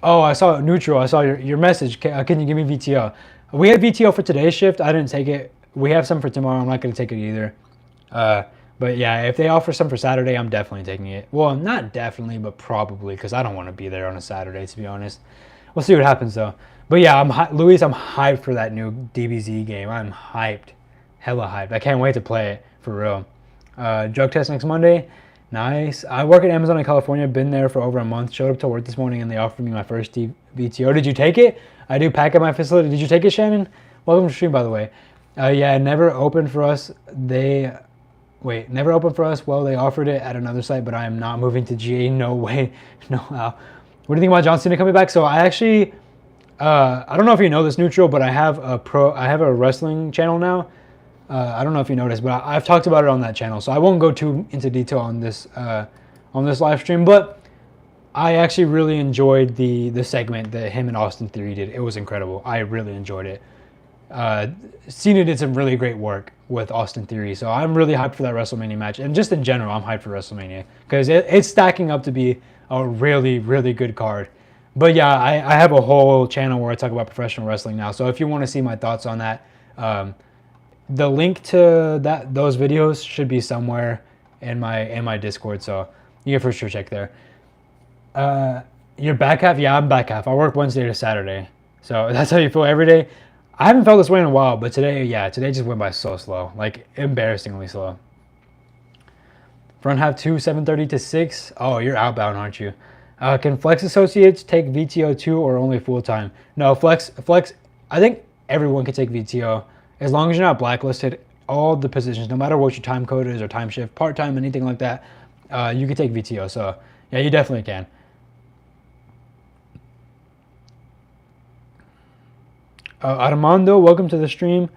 Oh, I saw neutral. I saw your message. Can you give me VTO? We had VTO for today's shift. I didn't take it. We have some for tomorrow. I'm not going to take it either. But yeah, if they offer some for Saturday, I'm definitely taking it. Well, not definitely, but probably, because I don't want to be there on a Saturday, to be honest. We'll see what happens, though. But yeah, Luis, I'm hyped for that new DBZ game. I'm hyped. Hella hyped. I can't wait to play it, for real. Drug test next Monday. Nice. I work at Amazon in California. Been there for over a month. Showed up to work this morning, and they offered me my first VTO. Did you take it? I do pack at my facility. Did you take it, Shannon? Welcome to the stream, by the way. Yeah, never opened for us. Never opened for us. Well, they offered it at another site, but I am not moving to GA. No way. No how. What do you think about John Cena coming back? So I actually, I don't know if you know this, Neutral, but I have a wrestling channel now. I don't know if you noticed, but I've talked about it on that channel, so I won't go too into detail on this live stream. But I actually really enjoyed the segment that him and Austin Theory did. It was incredible. I really enjoyed it. Cena did some really great work with Austin Theory, so I'm really hyped for that WrestleMania match, and just in general, I'm hyped for WrestleMania because it's stacking up to be a really, really good card. But yeah, I have a whole channel where I talk about professional wrestling now, so if you want to see my thoughts on that, the link to those videos should be somewhere in my Discord, so you can for sure check there. You're back half? Yeah, I'm back half. I work Wednesday to Saturday, so that's how you feel every day. I haven't felt this way in a while, but today just went by so slow, like embarrassingly slow. Front half 2, 7:30 to 6. Oh, you're outbound, aren't you? Can Flex Associates take VTO 2 or only full time? No, Flex. I think everyone can take VTO as long as you're not blacklisted. All the positions, no matter what your time code is or time shift, part time, anything like that, you can take VTO. So yeah, you definitely can. Armando, welcome to the stream.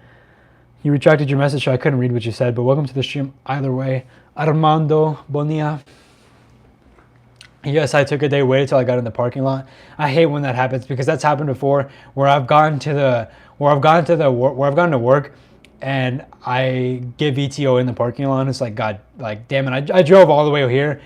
You retracted your message, so I couldn't read what you said, but welcome to the stream either way. Armando Bonilla. Yes, I took a day, waited till I got in the parking lot. I hate when that happens because that's happened before, where I've gone to work, and I get VTO in the parking lot. And it's like, God, like, damn it, I drove all the way here.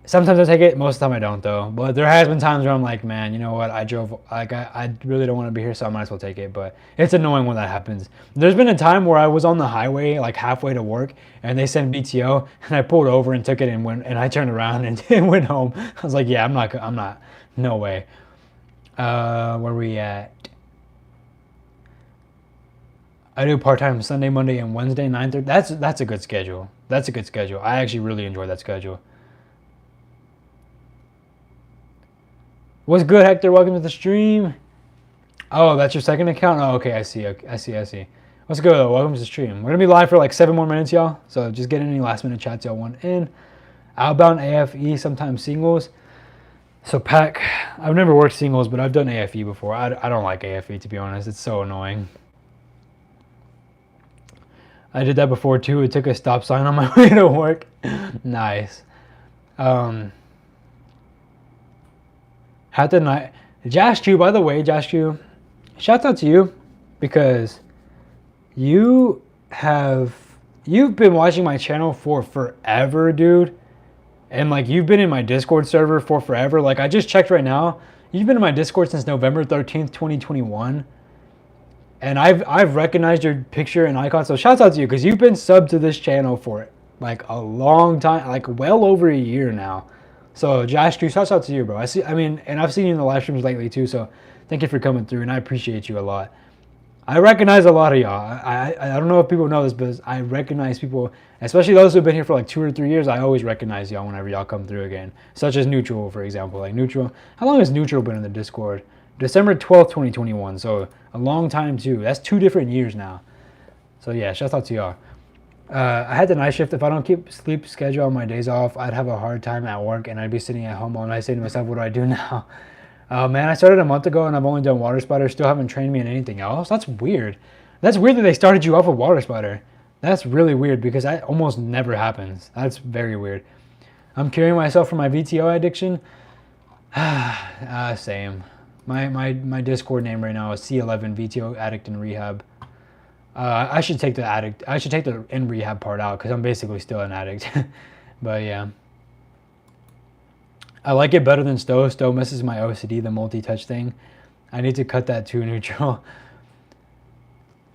Sometimes I take it, most of the time I don't though. But there has been times where I'm like, man, you know what? I drove, like, I really don't want to be here, so I might as well take it. But it's annoying when that happens. There's been a time where I was on the highway, like halfway to work, and they sent VTO, and I pulled over and took it and I turned around and went home. I was like, yeah, I'm not, no way. Where we at? I do part-time Sunday, Monday, and Wednesday, 9:30. That's a good schedule. That's a good schedule. I actually really enjoy that schedule. What's good, Hector? Welcome to the stream. Oh, that's your second account? Oh, okay, I see. What's good, though? Welcome to the stream. We're going to be live for like 7 more minutes, y'all. So just get any last-minute chats y'all want in. Outbound AFE, sometimes singles. So pack, I've never worked singles, but I've done AFE before. I don't like AFE, to be honest. It's so annoying. I did that before, too. It took a stop sign on my way to work. Nice. Had the night. Josh Q, by the way, Josh Q, shout out to you because you've been watching my channel for forever, dude. And like you've been in my Discord server for forever. Like I just checked right now. You've been in my Discord since November 13th, 2021. And I've recognized your picture and icon. So shouts out to you because you've been subbed to this channel for like a long time, like well over a year now. So Josh, shouts out to you, bro. And I've seen you in the live streams lately too. So thank you for coming through, and I appreciate you a lot. I recognize a lot of y'all. I don't know if people know this, but I recognize people, especially those who've been here for like 2 or 3 years. I always recognize y'all whenever y'all come through again. Such as Neutral, for example. Like Neutral, how long has Neutral been in the Discord? December 12th, 2021. So a long time too. That's 2 different years now. So yeah, shouts out to y'all. I had the night shift. If I don't keep sleep schedule on my days off, I'd have a hard time at work, and I'd be sitting at home all night saying to myself, what do I do now? Man, I started a month ago, and I've only done water spider. Still haven't trained me in anything else. That's weird. That's weird that they started you off with water spider. That's really weird because that almost never happens. That's very weird. I'm curing myself from my VTO addiction. Same. My Discord name right now is C11 VTO Addict in Rehab. I should take the in rehab part out because I'm basically still an addict. But yeah. I like it better than Stowe. Stowe messes my OCD, the multi-touch thing. I need to cut that too, neutral.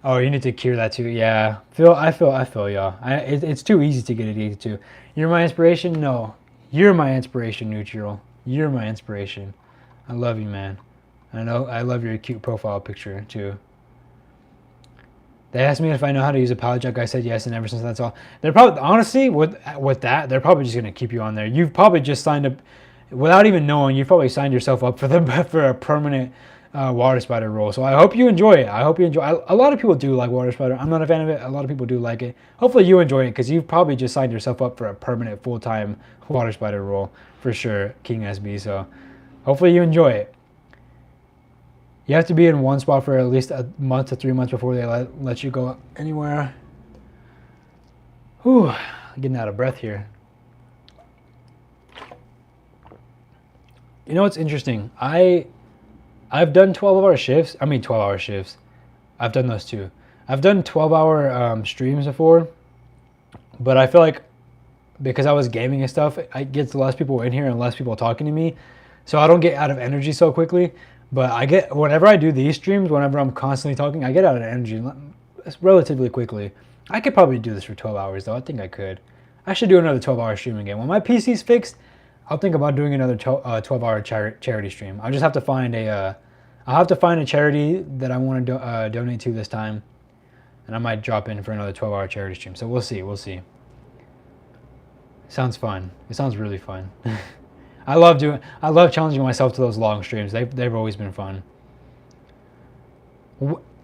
Oh, you need to cure that too. Yeah, I feel y'all. It's too easy to get addicted to. You're my inspiration. No, you're my inspiration, neutral. You're my inspiration. I love you, man. I know. I love your cute profile picture too. They asked me if I know how to use a pallet jack. I said yes, and ever since that's all. They're probably honestly with that, they're probably just gonna keep you on there. You've probably just signed up without even knowing. You've probably signed yourself up for for a permanent water spider role. So I hope you enjoy it. I hope you enjoy. A lot of people do like water spider. I'm not a fan of it. A lot of people do like it. Hopefully you enjoy it because you've probably just signed yourself up for a permanent full-time water spider role for sure, King SB. So hopefully you enjoy it. You have to be in one spot for at least a month to 3 months before they let you go anywhere. Whew, getting out of breath here. You know what's interesting? I've done 12-hour shifts. I mean 12-hour shifts. I've done those too. I've done 12-hour streams before, but I feel like because I was gaming and stuff, it gets less people in here and less people talking to me, so I don't get out of energy so quickly. But I get, whenever I do these streams, whenever I'm constantly talking, I get out of energy relatively quickly. I could probably do this for 12 hours though. I think I could. I should do another 12-hour stream again. When my PC's fixed, I'll think about doing another 12-hour charity stream. I'll just have to find a, I'll have to find a charity that I want to donate to this time, and I might drop in for another 12-hour charity stream. So we'll see. We'll see. Sounds fun. It sounds really fun. I love challenging myself to those long streams. They've always been fun.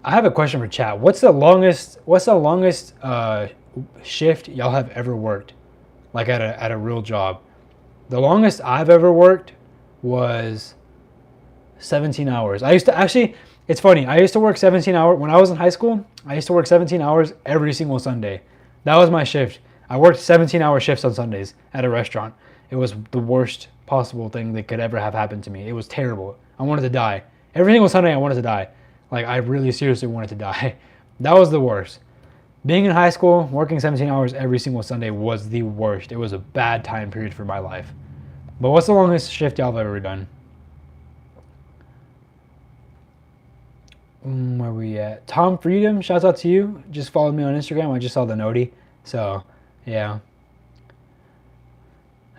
I have a question for chat. What's the longest shift y'all have ever worked, like at a real job? The longest I've ever worked was 17 hours. I used to actually. It's funny. I used to work 17 hours when I was in high school. I used to work 17 hours every single Sunday. That was my shift. I worked 17-hour shifts on Sundays at a restaurant. It was the worst possible thing that could ever have happened to me. It was terrible. I wanted to die. Every single Sunday I wanted to die. Like, I really seriously wanted to die. That was the worst. Being in high school, working 17 hours every single Sunday was the worst. It was a bad time period for my life. But what's the longest shift y'all have ever done? Where we at? Tom Freedom, shouts out to you. Just followed me on Instagram. I just saw the noti. So, yeah.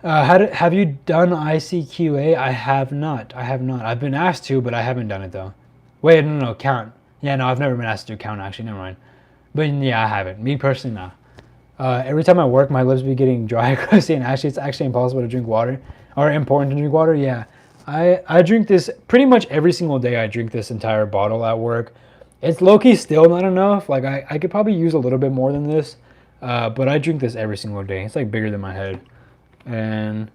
Have you done ICQA? I have not. I've been asked to, but I haven't done it though. Wait, no, count. Yeah, no, I've never been asked to do count actually. Never mind. But yeah, I haven't. Me personally, nah. Every time I work, my lips be getting dry, crusty, and actually, it's actually impossible to drink water, or important to drink water. Yeah, I drink this pretty much every single day. I drink this entire bottle at work. It's low-key still not enough. Like I could probably use a little bit more than this, but I drink this every single day. It's like bigger than my head. And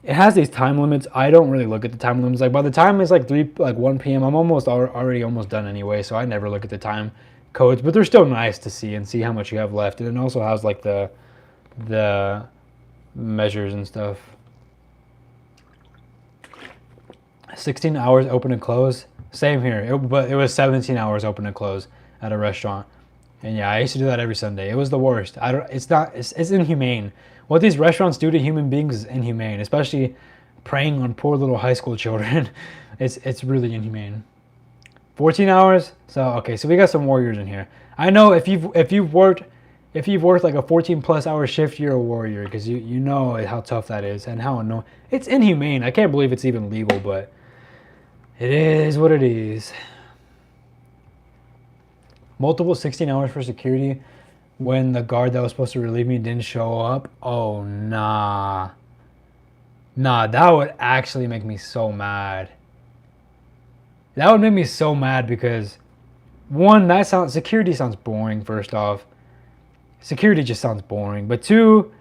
it has these time limits. I don't really look at the time limits. Like by the time it's like 1 p.m., I'm already almost done anyway. So I never look at the time codes, but they're still nice to see and see how much you have left. And it also has like the measures and stuff. 16 hours open and close. Same here. But it was 17 hours open and close at a restaurant. And yeah, I used to do that every Sunday. It was the worst. It's inhumane. What these restaurants do to human beings is inhumane, especially preying on poor little high school children. It's really inhumane. 14 hours. So okay, so we got some warriors in here. I know if you've worked like a 14+ hour shift, you're a warrior because you know how tough that is and how annoying. It's inhumane. I can't believe it's even legal, but it is what it is. Multiple 16 hours for security when the guard that was supposed to relieve me didn't show up. Oh, nah. Nah, that would actually make me so mad. That would make me so mad because, one, security sounds boring, first off. Security just sounds boring. But two,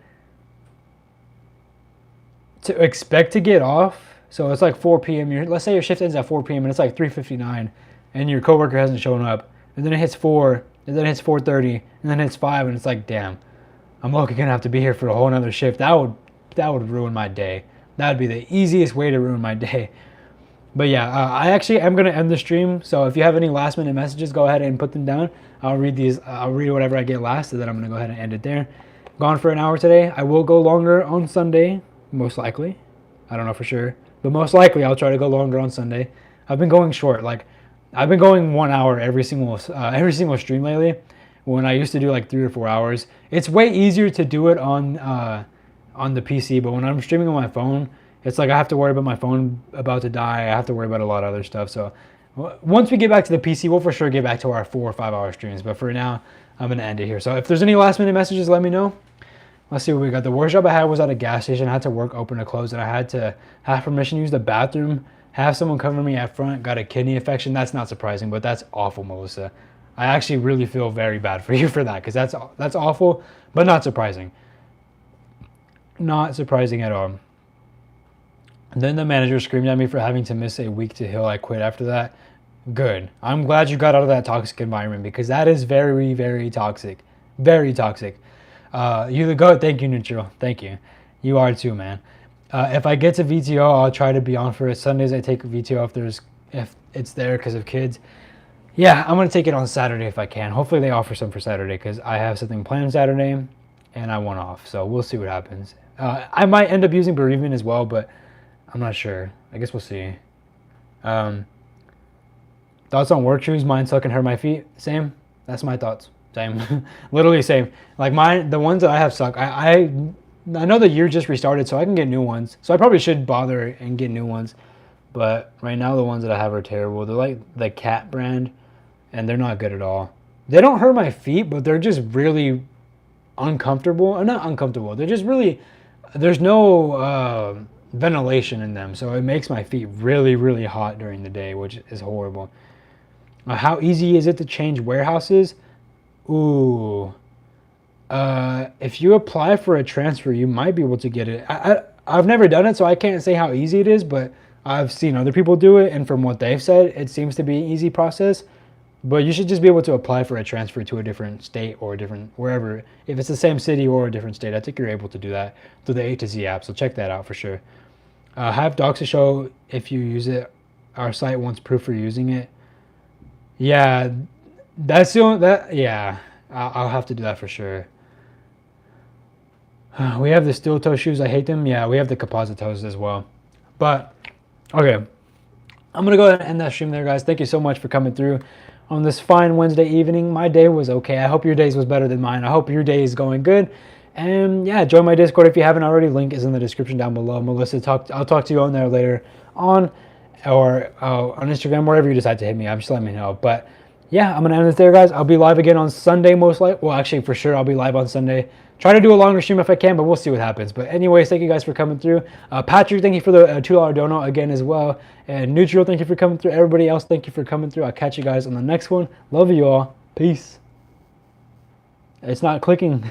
to expect to get off, so it's like 4 p.m. Let's say your shift ends at 4 p.m. and it's like 3:59 and your coworker hasn't shown up. And then it hits 4, and then it hits 4:30, and then it hits 5, and it's like, damn, I'm lucky gonna have to be here for a whole another shift. That would ruin my day. That would be the easiest way to ruin my day. But yeah, I actually am gonna end the stream. So if you have any last minute messages, go ahead and put them down. I'll read these. I'll read whatever I get last, and then I'm gonna go ahead and end it there. Gone for an hour today. I will go longer on Sunday, most likely. I don't know for sure, but most likely I'll try to go longer on Sunday. I've been going short. Like I've been going 1 hour every single stream lately. When I used to do like 3 or 4 hours, it's way easier to do it on the PC. But when I'm streaming on my phone, it's like I have to worry about my phone about to die. I have to worry about a lot of other stuff. So once we get back to the PC, we'll for sure get back to our 4 or 5 hour streams. But for now, I'm gonna end it here. So if there's any last minute messages, let me know. Let's see what we got. The worst job I had was at a gas station. I had to work open to close, and I had to have permission to use the bathroom, have someone cover me at front, got a kidney infection. That's not surprising, but that's awful, Melissa. I actually really feel very bad for you for that, because that's awful, but not surprising. Not surprising at all. And then the manager screamed at me for having to miss a week to heal. I quit after that. Good. I'm glad you got out of that toxic environment, because that is very, very toxic. Very toxic. You the goat. Thank you, Neutral. Thank you. You are too, man. If I get to VTO, I'll try to be on for it. Sundays I take VTO if it's there because of kids. Yeah, I'm gonna take it on Saturday if I can. Hopefully they offer some for Saturday, because I have something planned Saturday, and I want off. So we'll see what happens. I might end up using bereavement as well, but I'm not sure. I guess we'll see. Thoughts on work shoes? Mine suck and hurt my feet. Same. That's my thoughts. Same. Literally same. Like the ones that I have suck. I know the year just restarted, so I can get new ones. So I probably should bother and get new ones. But right now the ones that I have are terrible. They're like the Cat brand, and they're not good at all. They don't hurt my feet, but they're just really uncomfortable. Or not uncomfortable. They're just really, there's no ventilation in them. So it makes my feet really, really hot during the day, which is horrible. How easy is it to change warehouses? Ooh. If you apply for a transfer, you might be able to get it. I've never done it, so I can't say how easy it is, but I've seen other people do it, and from what they've said, it seems to be an easy process. But you should just be able to apply for a transfer to a different state or wherever. If it's the same city or a different state, I think you're able to do that through the A to Z app, so check that out for sure. Have docs to show if you use it. Our site wants proof for using it. Yeah, that's the only, yeah, I'll have to do that for sure. We have the steel toe shoes. I hate them. Yeah, we have the composite toes as well. But, okay. I'm going to go ahead and end that stream there, guys. Thank you so much for coming through on this fine Wednesday evening. My day was okay. I hope your days was better than mine. I hope your day is going good. And, yeah, join my Discord if you haven't already. Link is in the description down below. Melissa, I'll talk to you on there later on. Or on Instagram, wherever you decide to hit me up, just let me know. But yeah, I'm gonna end it there, guys. I'll be live again on Sunday, most likely. Well, actually, for sure, I'll be live on Sunday. Try to do a longer stream if I can, but we'll see what happens. But anyways, thank you guys for coming through. Patrick, thank you for the $2 dono again as well. And Neutral, thank you for coming through. Everybody else, thank you for coming through. I'll catch you guys on the next one. Love you all. Peace. It's not clicking.